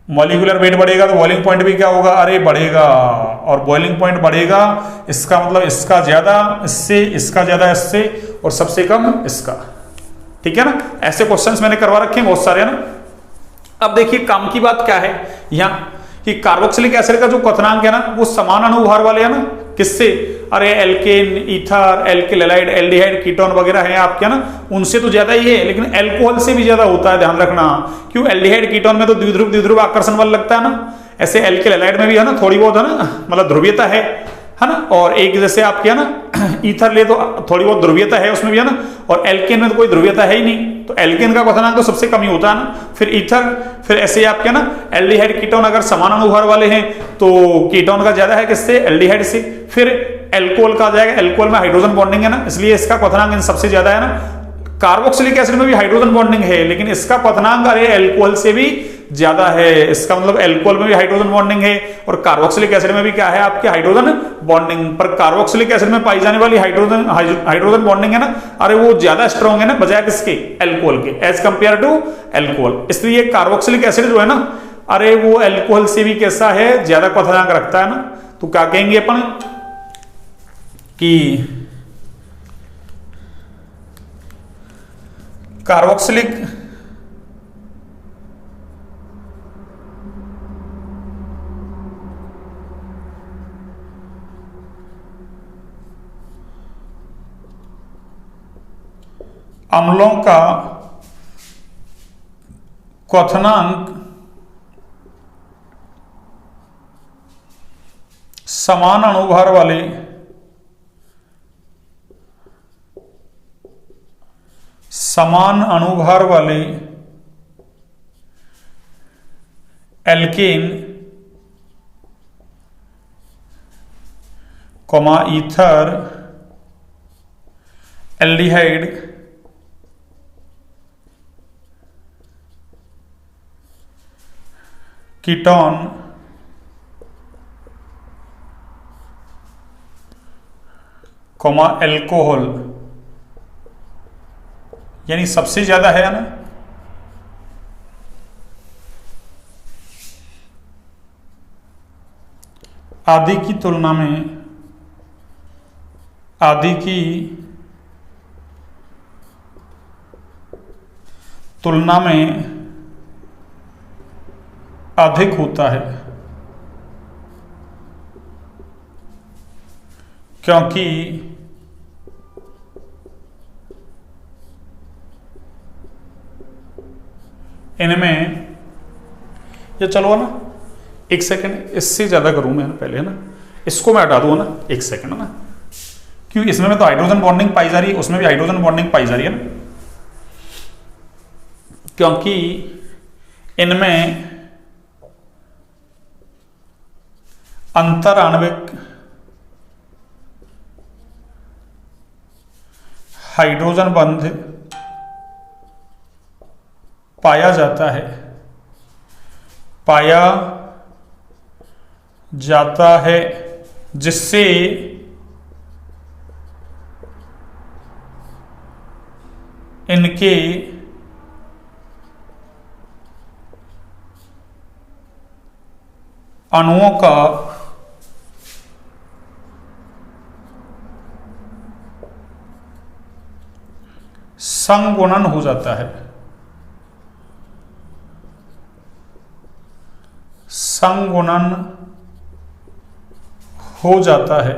मॉलिक्यूलर वेट बढ़ेगा तो बॉइलिंग पॉइंट भी क्या होगा, अरे बढ़ेगा। और बॉइलिंग पॉइंट बढ़ेगा, इसका मतलब इसका ज्यादा इससे, इसका ज्यादा इससे, और सबसे कम इसका, ठीक है ना। ऐसे क्वेश्चंस मैंने करवा रखे हैं बहुत सारे ना। अब देखिए काम की बात क्या है यहाँ, कि कार्बोक्सिलिक एसिड का जो क्वथनांक है ना, वो समान अणुभार वाले है ना, किससे, अरे alkane, ether, alkyl halide, aldehyde, ketone वगैरह है आपके ना, उनसे तो ज्यादा ही है, लेकिन अल्कोहल से भी ज्यादा होता है, ध्यान रखना। क्यों, एल्डिहाइड कीटोन में तो द्विध्रुव आकर्षण बल लगता है ना, ऐसे एल्किल हैलाइड में भी है ना थोड़ी बहुत है ना, मतलब ध्रुवीयता है ना। और एक जैसे आपके है ना ईथर ले तो थोड़ी बहुत ध्रुवीयता है उसमें भी है ना, और एल्केन में तो कोई ध्रुवीयता है ही नहीं, तो एल्केन का क्वथनांक तो सबसे कम ही होता है ना। फिर ईथर, फिर ऐसे आपके ना एल्डिहाइड कीटोन अगर समान अणुभार वाले हैं तो कीटोन का ज्यादा है किससे, एल्डिहाइड से। फिर एल्कोहल का आ जाएगा, एल्कोहल में हाइड्रोजन बॉन्डिंग है ना, इसलिए इसका क्वथनांक इन सबसे ज्यादा है ना। कार्बोक्सिलिक एसिड में भी हाइड्रोजन बॉन्डिंग है, लेकिन इसका क्वथनांक अरे एल्कोहल से भी ज्यादा है। इसका मतलब एल्कोहल में भी हाइड्रोजन बॉन्डिंग है, और कार्बोक्सिलिक एसिड में भी क्या है आपके, हाइड्रोजन बॉन्डिंग। पर कार्बोक्सिलिक एसिड में पाई जाने वाली हाइड्रोजन बॉन्डिंग है ना, अरे वो ज्यादा स्ट्रॉन्ग है ना, बजाय किसके, एल्कोहल के, एज कंपेयर टू एल्कोहल। इसलिए कार्बोक्सिलिक एसिड जो है ना, अरे वो एल्कोहल से भी कैसा है, ज्यादा क्वथनांक रखता है ना। तो क्या कहेंगे अपन कि कार्बोक्सिलिक अम्लों का क्वथनांक समान अणुभार वाले alkane, ether, aldehyde, ketone, alcohol, यानी सबसे ज्यादा है ना। आदि की तुलना में अधिक होता है, क्योंकि इनमें, ये चलो ना एक सेकंड, इससे ज्यादा करूं मैं पहले ना, इसको मैं हटा दूं ना, एक सेकंड ना, क्यों इसमें तो हाइड्रोजन बॉन्डिंग पाई जा रही है, उसमें भी हाइड्रोजन बॉन्डिंग पाई जा रही है ना। क्योंकि इनमें अंतर आणविक हाइड्रोजन बंध पाया जाता है जिससे इनके अणुओं का संगुणन हो जाता है। संगुणन हो जाता है।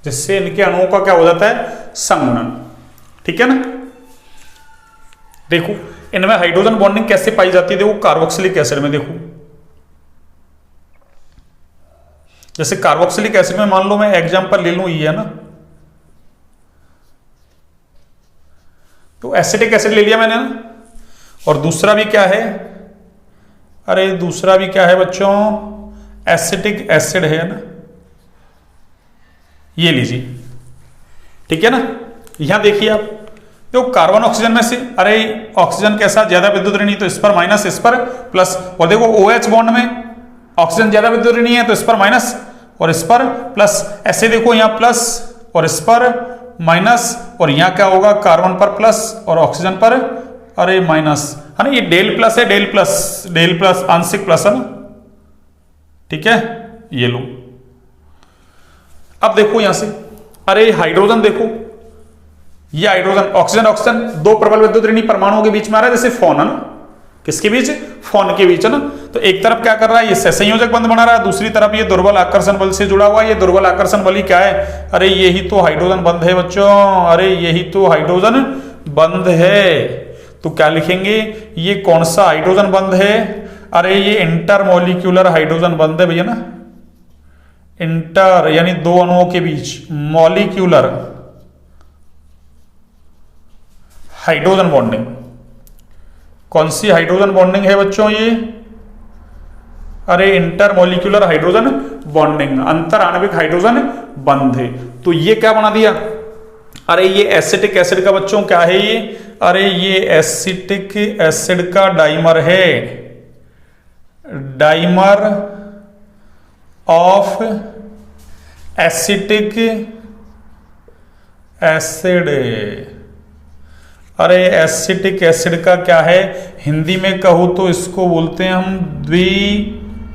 जिससे इनके अणुओं का क्या हो जाता है? संगुणन। ठीक है ना। देखो इनमें हाइड्रोजन बॉन्डिंग कैसे पाई जाती है, देखो कार्बोक्सिलिक एसिड में। देखो जैसे कार्बोक्सिलिक एसिड में मान लो मैं एग्जांपल ले लूं, ये है ना, तो एसिटिक एसिड ले लिया मैंने ना। और दूसरा भी क्या है, अरे दूसरा भी क्या है बच्चों, एसिटिक एसिड है ना, ये लीजिए। ठीक है ना। यहां देखिए आप, देखो कार्बन ऑक्सीजन में से, अरे ऑक्सीजन के साथ ज्यादा विद्युत ऋणी तो इस पर माइनस, इस पर प्लस। और देखो OH बॉन्ड में ऑक्सीजन ज्यादा विद्युत ऋणी है तो इस पर माइनस और इस पर प्लस। ऐसे देखो यहां प्लस और इस पर माइनस, और यहां क्या होगा, कार्बन पर प्लस और ऑक्सीजन पर अरे माइनस, है ना। ये डेल प्लस है, डेल प्लस आंशिक प्लस है ना। ठीक है, ये लो। अब देखो यहां से, अरे हाइड्रोजन देखो, ये हाइड्रोजन ऑक्सीजन दो प्रबल विद्युत ऋणी परमाणुओं के बीच में आ रहा है, जैसे फोन है ना, किसके बीच, फोन के बीच है ना। तो एक तरफ क्या कर रहा है, ये सहसंयोजक बंध बना रहा है, दूसरी तरफ ये दुर्बल आकर्षण बल से जुड़ा हुआ है। ये दुर्बल आकर्षण बल ही क्या है, अरे यही तो हाइड्रोजन बंध है बच्चों, अरे यही तो हाइड्रोजन बंध है। तो क्या लिखेंगे, ये कौन सा हाइड्रोजन बंध है, अरे ये इंटरमोलिक्यूलर हाइड्रोजन बंध है भैया ना। इंटर यानी दो अणुओं के बीच, मॉलिक्यूलर हाइड्रोजन बॉन्डिंग। कौन सी हाइड्रोजन बॉन्डिंग है बच्चों ये, अरे इंटरमोलिक्यूलर हाइड्रोजन बॉन्डिंग, अंतर आणविक हाइड्रोजन बंध है। तो ये क्या बना दिया, अरे ये एसिटिक एसिड का बच्चों क्या है ये, अरे ये एसिटिक एसिड का डाइमर है, डाइमर ऑफ एसिटिक एसिड। अरे एसिटिक एसिड का क्या है, हिंदी में कहूं तो इसको बोलते हैं हम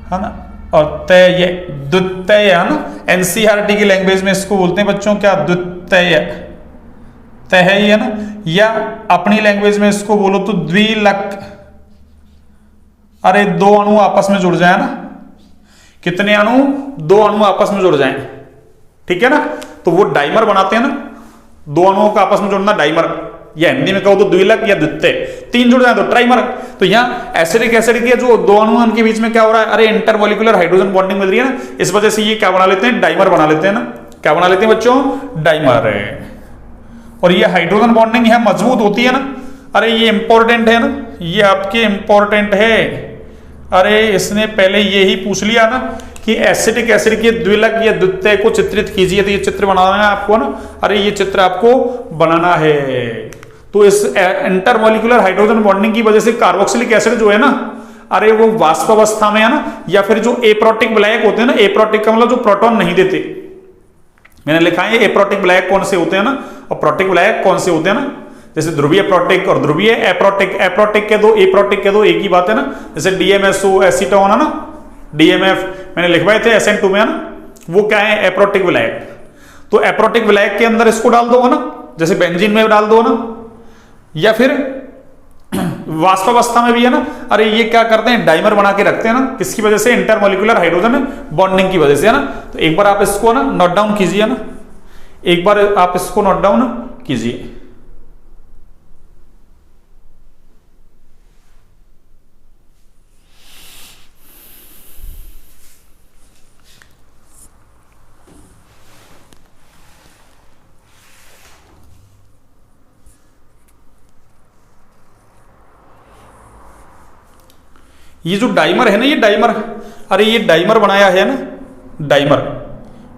है ना, और तय, ये द्वितीय है ना। एनसीईआरटी की लैंग्वेज में इसको बोलते हैं बच्चों क्या, द्वितीय, तय है ये ना। या अपनी लैंग्वेज में इसको बोलो तो द्विलक। अरे दो अणु आपस में जुड़ जाए ना, कितने अणु, दो अणु आपस में जुड़ जाएं, ठीक है ना, तो वो डाइमर बनाते हैं ना। दो अणुओं का आपस में जुड़ना डाइमर, या हिंदी में कहो तो द्विलक या द्वितीय। तीन जुड़ जाए तो ट्राइमर। तो यहाँ एसिडिक एसिड के जो दो अणु उनके बीच में क्या हो रहा है, अरे इंटरमोलिकुलर हाइड्रोजन बॉन्डिंग मिल रही है ना, इस वजह से ये क्या बना लेते हैं, डाइमर बना लेते हैं ना। क्या बना लेते हैं बच्चों, डाइमर। और ये हाइड्रोजन बॉन्डिंग यहां मजबूत होती है ना। अरे ये इंपॉर्टेंट है ना, ये आपके इंपॉर्टेंट है। अरे इसने पहले ये ही पूछ लिया ना कि एसिडिक एसिड के द्विलक या द्वितीय को चित्रित कीजिए, तो ये चित्र बनाना है आपको ना। अरे ये चित्र आपको बनाना है। तो इस इंटरमोलिकुलर हाइड्रोजन बॉन्डिंग की वजह से कार्बोक्सिलिक एसिड जो है ना, अरे वो वाष्प अवस्था में है ना, या फिर जो एप्रोटिक विलायक होते हैं ना, एप्रोटिक का मतलब जो प्रोटॉन नहीं देते, मैंने लिखा है एप्रोटिक विलायक कौन से होते हैं ना, और प्रोटिक विलायक कौन से होते हैं ना। जैसे ध्रुवीय प्रोटिक और ध्रुवीय एप्रोटिक, एप्रोटिक के दो एप्रोटिक के दो एक ही बात है ना। जैसे डीएमएसओ एसीटोन है ना, डीएमएफ मैंने लिखवाए थे SN2 में है ना, वो क्या है, एप्रोटिक विलायक। तो एप्रोटिक विलायक के अंदर इसको डाल दो ना, जैसे बेंजीन में डाल दो ना, या फिर वाष्पावस्था में भी है ना। अरे ये क्या करते हैं, डाइमर बना के रखते हैं ना, किसकी वजह से, इंटरमोलिकुलर हाइड्रोजन बॉन्डिंग की वजह से है ना। तो एक बार आप इसको ना नोट डाउन कीजिए ना, एक बार आप इसको नोट डाउन कीजिए। ये जो डाइमर है ना, ये डाइमर, अरे ये डाइमर बनाया है ना, डाइमर,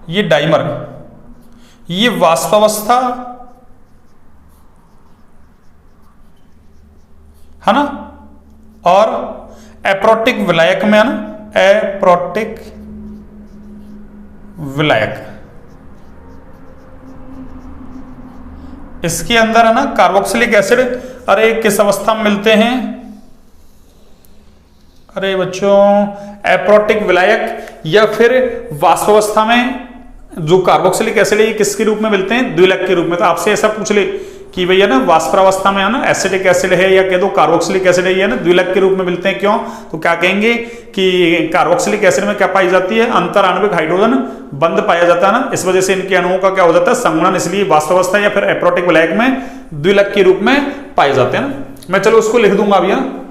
ये डाइमर, ये वाष्पावस्था है ना, और एप्रोटिक विलायक में है ना, एप्रोटिक विलायक, इसके अंदर है ना कार्बोक्सिलिक एसिड, अरे किस अवस्था में मिलते हैं, अरे बच्चों एप्रोटिक विलायक या फिर वाष्पावस्था में जो कार्बोक्सिलिक एसिड है ये किसके रूप में मिलते हैं, द्विलक के रूप में। तो आपसे ऐसा पूछ ले कि भैया ना वाष्पावस्था में है ना एसिडिक एसिड है या कह दो कार्बोक्सिलिक एसिड है, ये ना द्विलक के रूप में मिलते हैं, क्यों, तो क्या कहेंगे कि कार्बोक्सिलिक एसिड में क्या पाई जाती है, अंतर आणविक हाइड्रोजन बंद पाया जाता है ना, इस वजह से इनके अणुओं का क्या हो जाता है, संगुणन, इसलिए वाष्पावस्था या फिर एप्रोटिक विलायक में द्विलक के रूप में पाए जाते हैं ना। मैं चलो उसको लिख दूंगा अभी, है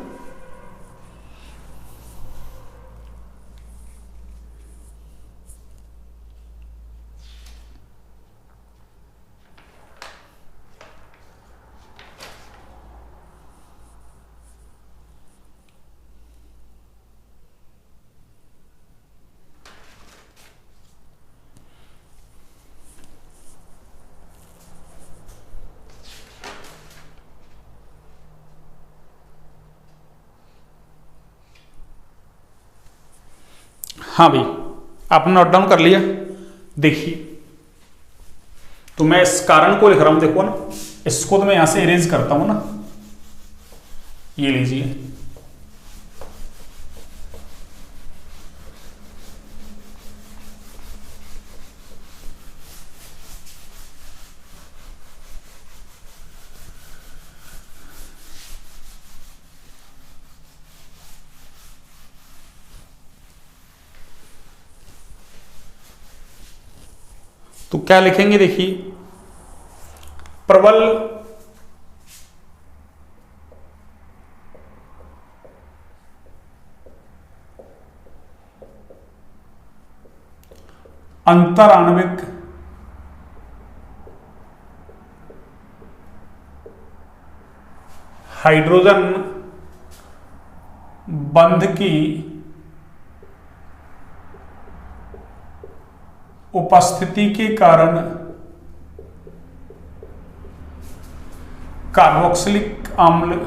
हाँ भाई, आपने नोट डाउन कर लिया। देखिए तो मैं इस कारण को लिख रहा हूं, देखो ना, इसको तो मैं यहां से अरेंज करता हूं ना, ये लीजिए, तो क्या लिखेंगे, देखिए प्रबल अंतराण्विक हाइड्रोजन बंध की उपस्थिति के कारण कार्बोक्सिलिक अम्ल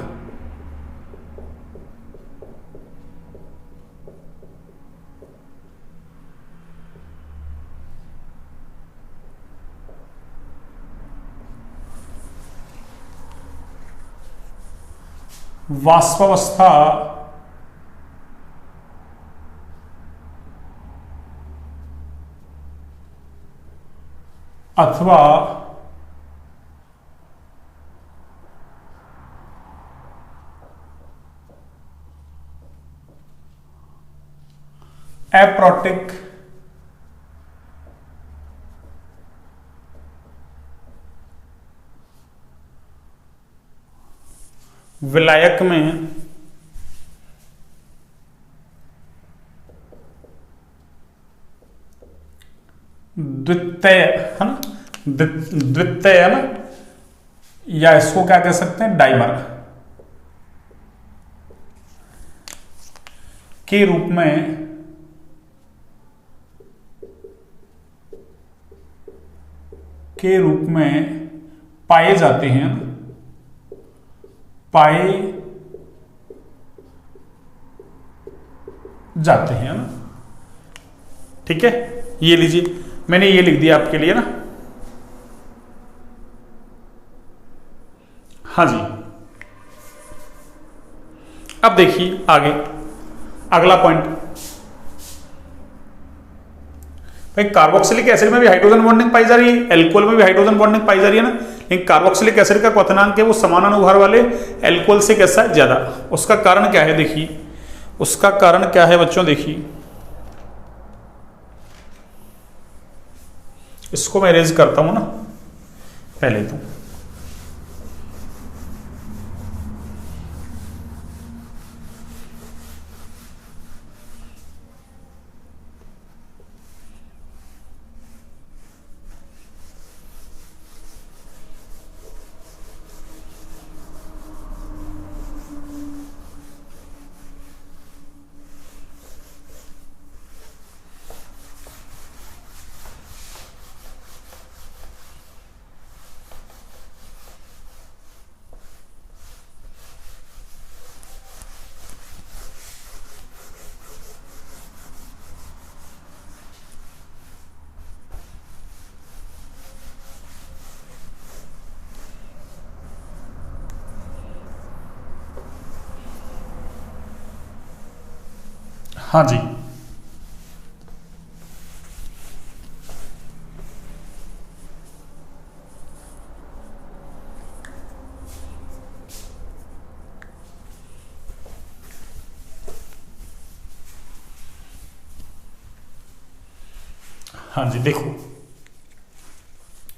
वाष्पावस्था अथवा एप्रोटिक विलायक में द्वितीय है ना, द्वितीय है ना, या इसको क्या कह सकते हैं, डाइमर के रूप में पाए जाते हैं, पाए जाते हैं ना, ठीक है। ये लीजिए, मैंने ये लिख दिया आपके लिए ना, हाँ जी। अब देखिए आगे अगला पॉइंट, भाई कार्बोक्सिलिक एसिड में भी हाइड्रोजन बॉन्डिंग पाई जा रही है, एल्कोहल में भी हाइड्रोजन बॉन्डिंग पाई जा रही है ना, लेकिन कार्बोक्सिलिक एसिड का क्वथनांक है वो समानानुभार वाले एल्कोहल से कैसा है, ज्यादा। उसका कारण क्या है, देखिए उसका कारण क्या है बच्चों, देखिए इसको मैं अरेंज करता हूं ना पहले तो, हाँ जी, हाँ जी, देखो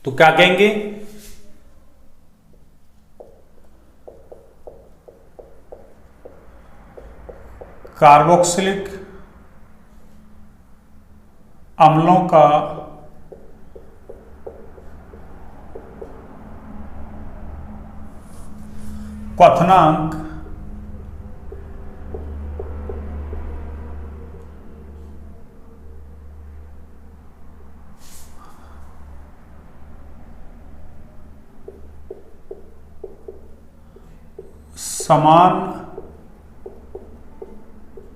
तो क्या कहेंगे, कार्बोक्सिलिक अम्लों का क्वथनांक समान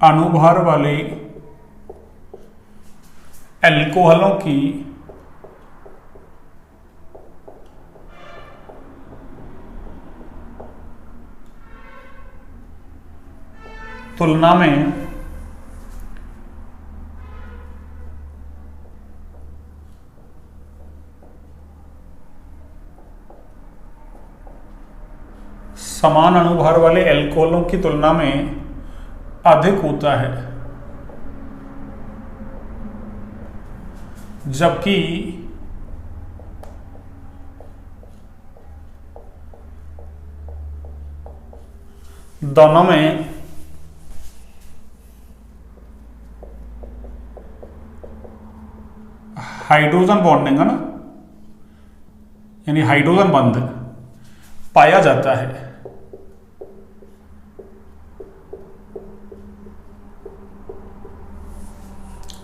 अणुभार वाले एल्कोहलों की तुलना में समान अणुभार वाले एल्कोहलों की तुलना में अधिक होता है, जबकि दोनों में हाइड्रोजन बॉन्डिंग है ना, यानी हाइड्रोजन बंध पाया जाता है।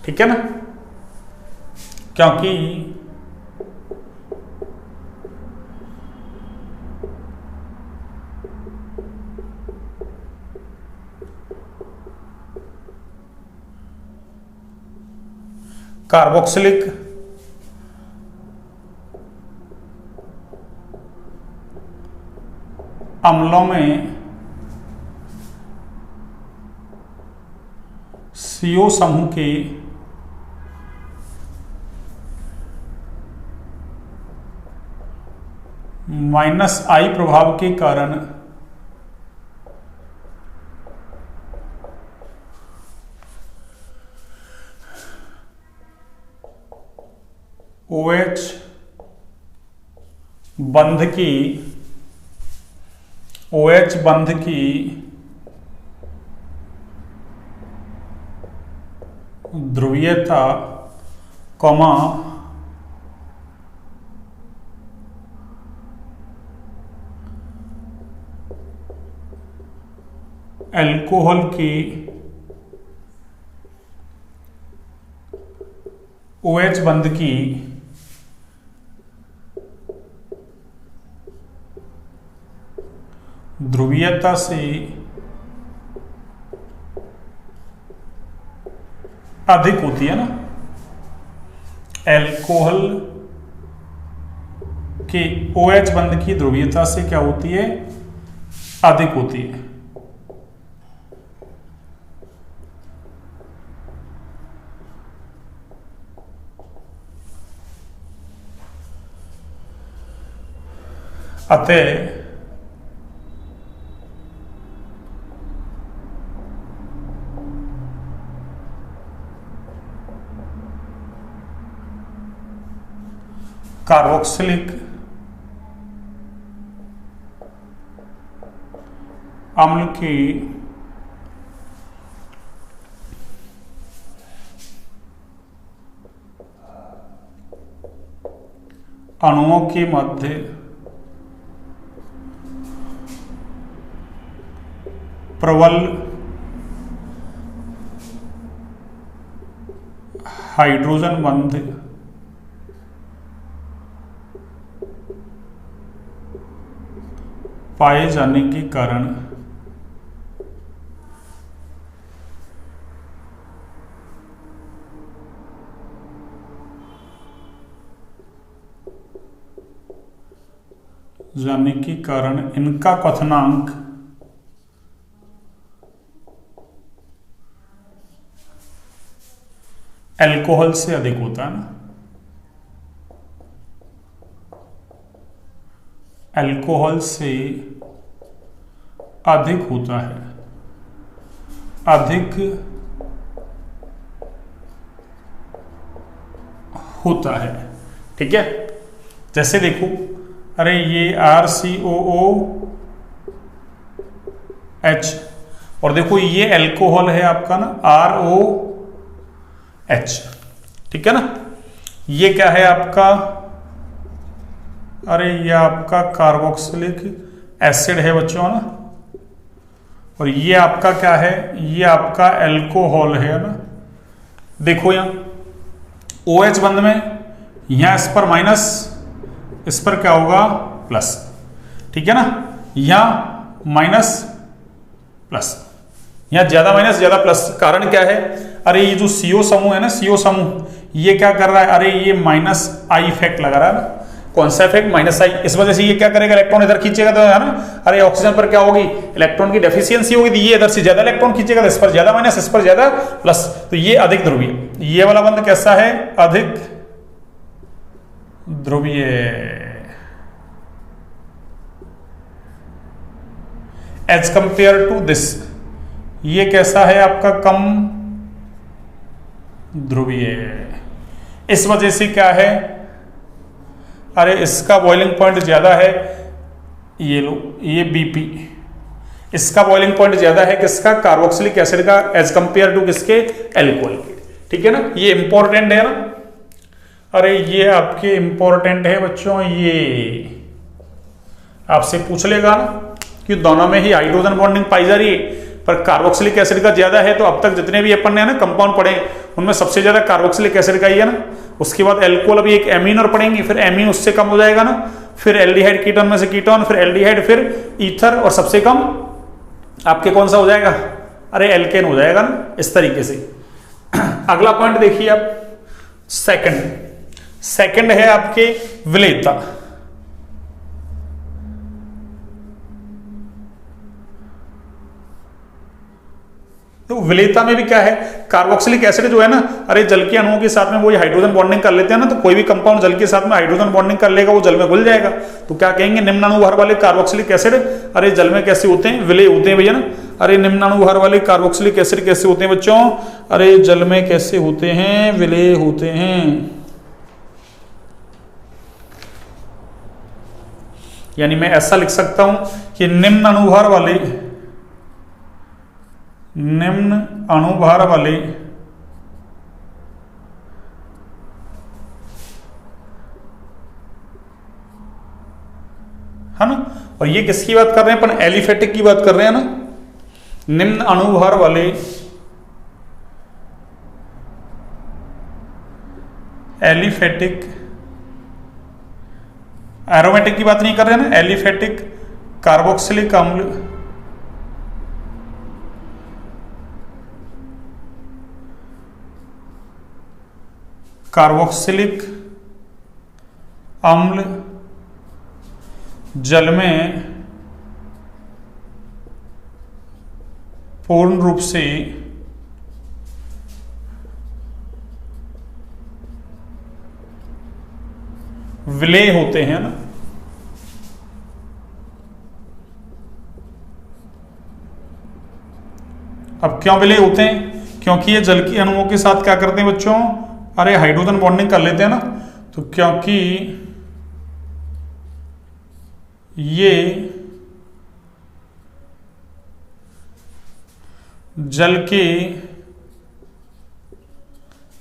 ठीक है ना, क्योंकि कार्बोक्सिलिक अम्लों में CO समूह के -I प्रभाव के कारण OH बंध की ध्रुवीयता कॉमा अल्कोहल की OH बंध की ध्रुवीयता से अधिक होती है ना, अल्कोहल के OH बंध की ध्रुवीयता से क्या होती है, अधिक होती है। अतः कार्बोक्सिलिक अम्ल की अणुओं के मध्य प्रबल हाइड्रोजन बंध पाए जाने के कारण इनका क्वथनांक अल्कोहल से अधिक होता है ना, अल्कोहल से अधिक होता है, अधिक होता है। ठीक है, जैसे देखो, अरे ये RCOOH और देखो ये अल्कोहल है आपका ना ROH। ठीक है ना, ये क्या है आपका, अरे ये आपका कार्बोक्सिलिक एसिड है बच्चों ना, और ये आपका क्या है, ये आपका अल्कोहल है ना। देखो यहां OH बंद में, यहां इस पर माइनस, इस पर क्या होगा प्लस। ठीक है ना, यहां माइनस प्लस, यहां ज्यादा माइनस ज्यादा प्लस। कारण क्या है, अरे ये जो CO समूह है ना, CO समूह ये क्या कर रहा है, अरे ये माइनस आई इफेक्ट लगा रहा है ना। कौन सा इफेक्ट, माइनस आई। इस वजह से ये क्या करेगा, इलेक्ट्रॉन इधर खींचेगा तो है ना, अरे ऑक्सीजन पर क्या होगी, इलेक्ट्रॉन की डेफिशिएंसी होगी, तो ये इधर से ज्यादा इलेक्ट्रॉन खींचेगा तो इस पर ज्यादा माइनस, इस पर ज्यादा प्लस, तो ये अधिक ध्रुवीय। ये वाला बंद कैसा है, अधिक ध्रुवीय। एज कंपेयर टू दिस, ये कैसा है आपका, कम ध्रुवीय। इस वजह से क्या है, अरे इसका बॉइलिंग पॉइंट ज्यादा है, ये लो ये BP, इसका बॉइलिंग पॉइंट ज्यादा है किसका, कार्बोक्सिलिक एसिड का, एज कंपेयर टू किसके, अल्कोहल के। ठीक है ना, ये इंपॉर्टेंट है ना। अरे ये आपके इंपॉर्टेंट है बच्चों, ये आपसे पूछ लेगा ना कि दोनों में ही हाइड्रोजन बॉन्डिंग पाई जा रही है, पर कार्बोक्सिलिक एसिड का ज्यादा है। तो अब तक जितने भी अपन ने ना कंपाउंड पढ़े उनमें सबसे ज्यादा कार्बोक्सिलिक एसिड का ही है ना। उसके बाद एल्कोहल, अभी एक एमीन और पढ़ेंगे, फिर एमीन उससे कम हो जाएगा ना, फिर एल्डिहाइड कीटोन में से कीटोन, फिर एल्डिहाइड, फिर ईथर, और सबसे कम आपके कौन सा हो जाएगा, अरे एल्केन हो जाएगा ना, इस तरीके से। अगला पॉइंट देखिए आप, सेकंड है आपके विलेयता। तो विलेयता में भी क्या है, कार्बोक्सिलिक एसिड जो है ना, अरे जल के अणुओं के साथ में वो हाइड्रोजन बॉन्डिंग कर लेते हैं ना, तो कोई भी कंपाउंड जल के साथ में हाइड्रोजन बॉन्डिंग कर लेगा, वो जल में घुल जाएगा। तो क्या कहेंगे, निम्नाणुभार वाले कार्बोक्सिलिक एसिड, अरे जल में कैसे होते हैं, विलेय होते हैं भैया ना। अरे निम्नाणुभार वाले कार्बोक्सिलिक एसिड कैसे होते हैं बच्चों, अरे जल में कैसे होते हैं, विलेय होते हैं। यानी मैं ऐसा लिख सकता हूं कि निम्न अणुभार वाले है ना। और ये किसकी बात कर रहे हैं अपन, एलिफेटिक की बात कर रहे हैं ना। निम्न अणुभार वाले एलिफेटिक, एरोमेटिक की बात नहीं कर रहे हैं ना, एलिफेटिक कार्बोक्सिलिक अम्ल जल में पूर्ण रूप से विलेय होते हैं ना। अब क्यों विलेय होते हैं, क्योंकि ये जल के अणुओं के साथ क्या करते हैं बच्चों, अरे हाइड्रोजन बॉन्डिंग कर लेते हैं ना। तो क्योंकि ये जल के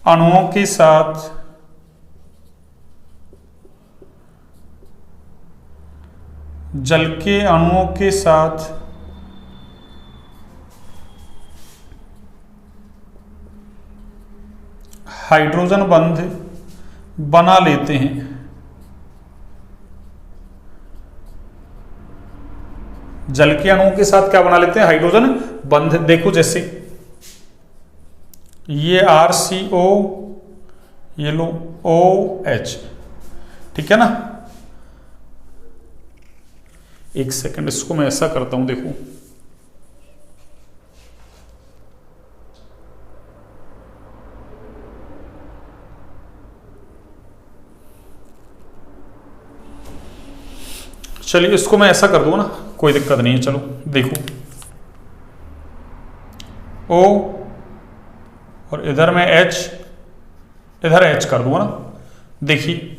अणुओं के साथ हाइड्रोजन बंध बना लेते हैं। जल के अणुओं के साथ क्या बना लेते हैं, हाइड्रोजन बंध। देखो जैसे ये RCO, ये लो OH, ठीक है ना। एक सेकंड, इसको मैं ऐसा करता हूं, देखो चलिए इसको मैं ऐसा कर दूँ ना, कोई दिक्कत नहीं है। चलो देखो, O और इधर मैं H, इधर H कर दूँ ना। देखिए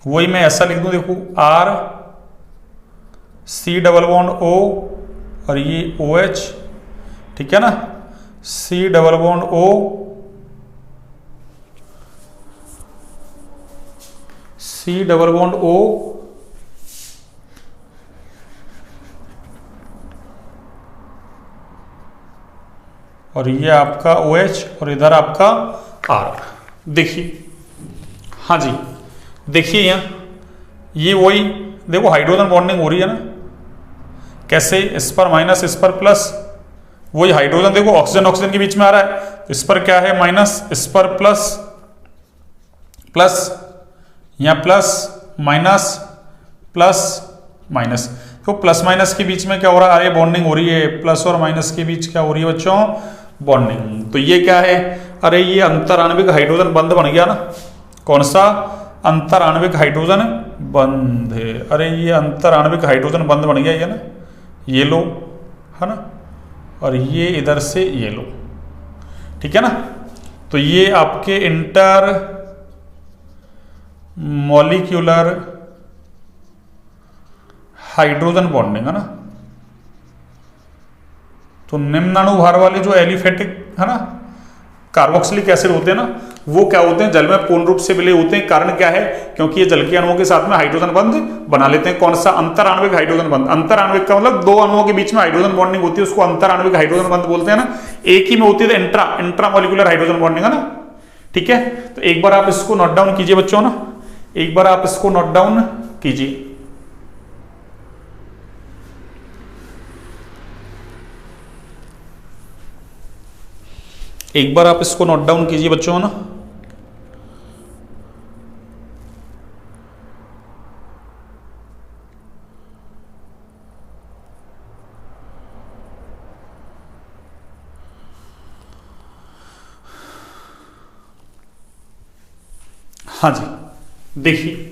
वही मैं ऐसा लिख दूँ, देखो R C double bond O और ये OH, ठीक है ना, C double bond O, C double bond O, और ये आपका OH और इधर आपका R। देखिए, हाँ जी, देखिए यहाँ ये वही देखो हाइड्रोजन बॉन्डिंग हो रही है ना। कैसे? इस पर माइनस, इस पर प्लस। वही हाइड्रोजन देखो ऑक्सीजन ऑक्सीजन के बीच में आ रहा है, तो इस पर क्या है माइनस, इस पर प्लस प्लस, यहाँ प्लस माइनस प्लस माइनस। तो प्लस माइनस के बीच में क्या हो रहा है? अरे बॉन्डिंग हो रही है। प्लस और माइनस के बीच क्या हो रही है बच्चों? बॉन्डिंग। तो ये क्या है? अरे ये अंतराण्विक हाइड्रोजन बंध बन गया ना। कौन सा? अंतराण्विक हाइड्रोजन बंध है। अरे ये अंतराण्विक हाइड्रोजन बंध बन गया, ये ना, ये लो, है ना, और ये इधर से ये लो, ठीक है ना। तो ये आपके इंटर मॉलिक्यूलर हाइड्रोजन बॉन्डिंग है ना। तो निम्नाणुभार वाले जो एलिफेटिक है ना कार्बोक्सिलिक एसिड होते हैं ना, वो क्या होते हैं? जल में पूर्ण रूप से विलय होते हैं। कारण क्या है? क्योंकि ये जल के अणुओं के साथ में हाइड्रोजन बंध बना लेते हैं। कौन सा? अंतराण्विक हाइड्रोजन बंध। अंतराण्विक का मतलब दो अणुओं के बीच में हाइड्रोजन बॉन्डिंग होती है, उसको अंतराण्विक हाइड्रोजन बंध बोलते हैं ना। एक ही में होती है इंट्रामोलिकुलर हाइड्रोजन बॉन्डिंग है ना, ठीक है। तो एक बार आप इसको नोट डाउन कीजिए बच्चों ना, एक बार आप इसको नोट डाउन कीजिए। एक बार आप इसको नोट डाउन कीजिए बच्चों ना। हाँ जी, देखिए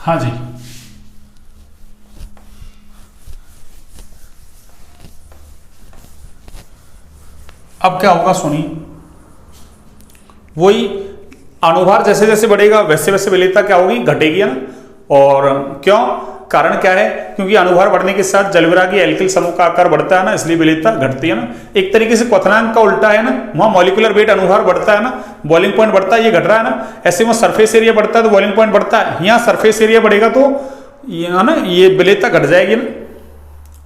हाँ जी, अब क्या होगा सुनिए। वही अणुभार जैसे जैसे बढ़ेगा वैसे वैसे विलेयता क्या होगी? घटेगी, है ना। और क्यों? कारण क्या है? क्योंकि अणुभार बढ़ने के साथ जलविरागी एल्किल समूह का आकार बढ़ता है ना, इसलिए विलेयता घटती है ना। एक तरीके से क्वथनांक का उल्टा है ना, वहां मॉलिक्यूलर वेट अणुभार बढ़ता है ना, बॉइलिंग पॉइंट बढ़ता है, ये घट रहा है ना। ऐसे में सरफेस एरिया बढ़ता है तो बॉइलिंग पॉइंट बढ़ता है। यहाँ सरफेस एरिया बढ़ेगा तो है ना ये विलेयता घट जाएगी ना,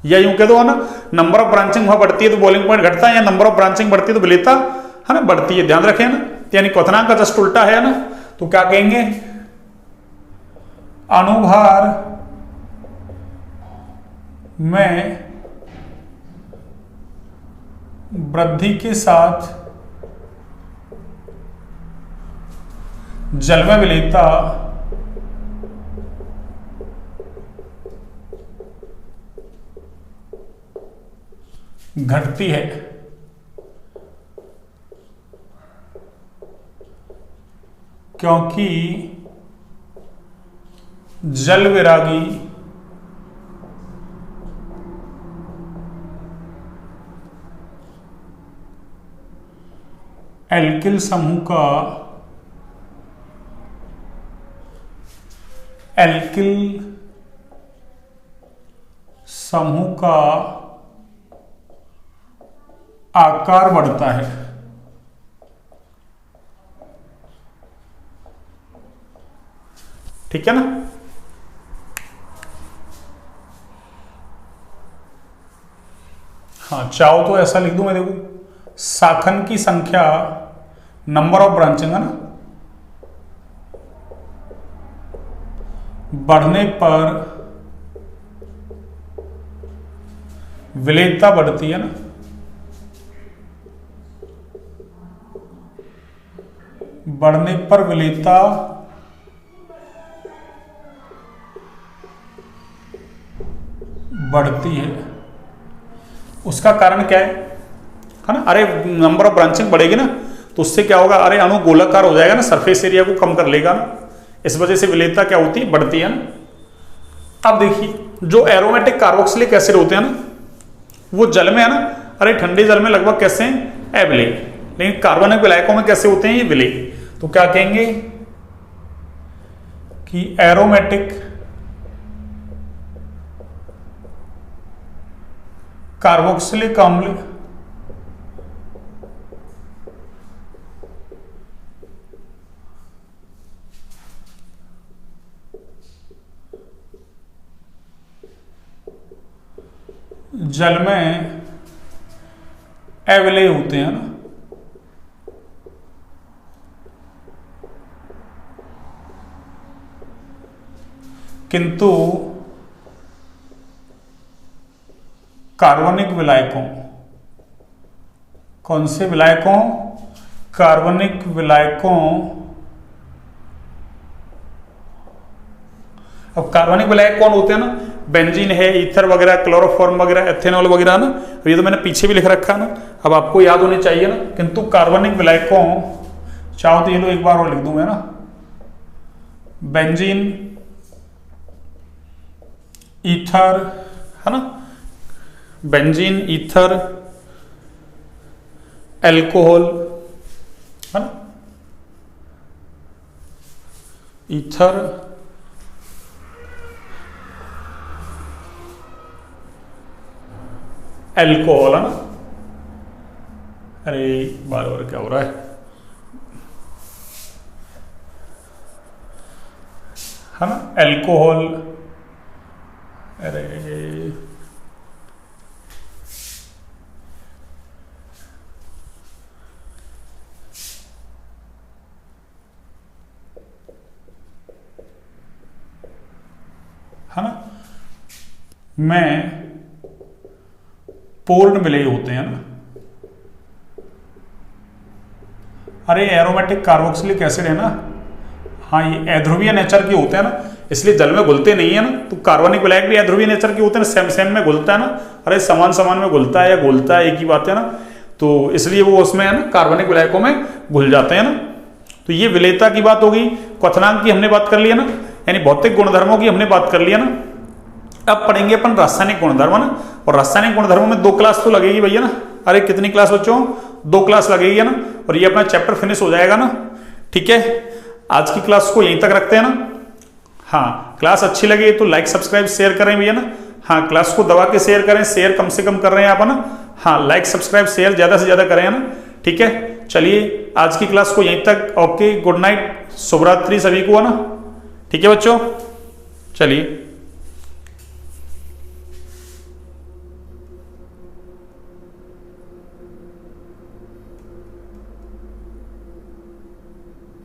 या यूं कह दो है ना, नंबर ऑफ ब्रांचिंग वहां बढ़ती है तो बॉइलिंग पॉइंट घटता है, या नंबर ऑफ ब्रांचिंग बढ़ती है तो विलेयता है ना बढ़ती है। ध्यान रखें ना, यानी क्वथनांक का जस्ट उल्टा है ना। तो क्या कहेंगे? अणुभार में वृद्धि के साथ जल में विलेयता घटती है, क्योंकि जल विरागी एल्किल समूह का आकार बढ़ता है। ठीक है ना। हाँ, चाहो तो ऐसा लिख दूं मैं, देखो शाखन की संख्या, नंबर ऑफ ब्रांचिंग है ना, बढ़ने पर विलेयता बढ़ती है ना, बढ़ने पर विलेयता बढ़ती है। उसका कारण क्या है ना, अरे नंबर ऑफ ब्रांचिंग बढ़ेगी ना, तो उससे क्या होगा, अरे अणु गोलाकार हो जाएगा ना, सरफेस एरिया को कम कर लेगा ना, इस वजह से विलेयता क्या होती है, बढ़ती है ना। अब देखिए, जो एरोमेटिक कार्बोक्सिलिक एसिड होते हैं ना, वो जल में है ना, अरे ठंडे जल में लगभग कैसे हैं, अविलेय, लेकिन कार्बनिक विलायकों में कैसे होते हैं, ये विलेय। तो क्या कहेंगे कि एरोमेटिक कार्बोक्सिलिक अम्ल जल में अविलेय होते हैं ना, किंतु कार्बनिक विलायकों, कौन से विलायकों, कार्बनिक विलायकों, अब कार्बनिक विलायक कौन होते हैं ना, बेंजीन है, ईथर वगैरह, क्लोरोफॉर्म वगैरह, एथेनॉल वगैरह ना, ये तो मैंने पीछे भी लिख रखा है ना, अब आपको याद होने चाहिए ना। किंतु कार्बनिक विलायकों, चाहो तो ये लो एक बार और लिख दूं मैं ना, बेंजीन, ईथर है ना, बेंजीन, ईथर, एल्कोहल है ना, ईथर, एल्कोहल है ना, अरे बार बार क्या हो रहा है ना, एल्कोहल, अरे है ना, में पूर्ण विलेय होते हैं ना। अरे एरोमेटिक कार्बोक्सिलिक एसिड है ना, हाँ ये अध्रुवीय नेचर के होते हैं ना, इसलिए जल में घुलते नहीं है ना, तो कार्बनिक विलायक भी अध्रुवीय नेचर के होते हैं ना, सेम सेम में घुलता है ना, अरे समान समान में घुलता है या घुलता है, एक ही बात है ना, तो इसलिए वो उसमें है ना, कार्बनिक विलायकों में घुल जाते हैं ना। तो ये विलेयता की बात होगी, क्वथनांक की हमने बात कर लिया ना, यानी भौतिक गुणधर्मों की हमने बात कर लिया ना। अब पढ़ेंगे अपन रासायनिक गुणधर्म ना, और रासायनिक गुणधर्मों में 2 क्लास तो लगेगी भैया ना, अरे कितनी क्लास बच्चों, 2 क्लास लगेगी ना, और ये अपना चैप्टर फिनिश हो जाएगा ना। ठीक है, आज की क्लास को यहीं तक रखते हैं ना। हाँ, क्लास अच्छी लगे तो लाइक सब्सक्राइब शेयर करें भैया ना। हाँ, क्लास को दबा के शेयर करें, शेयर कम से कम कर रहे हैं आप ना। हाँ, लाइक सब्सक्राइब शेयर ज्यादा से ज्यादा करें ना। ठीक है, चलिए आज की क्लास को यहीं तक, ओके, गुड नाइट, शुभ रात्रि सभी को है ना। ठीक है बच्चों, चलिए।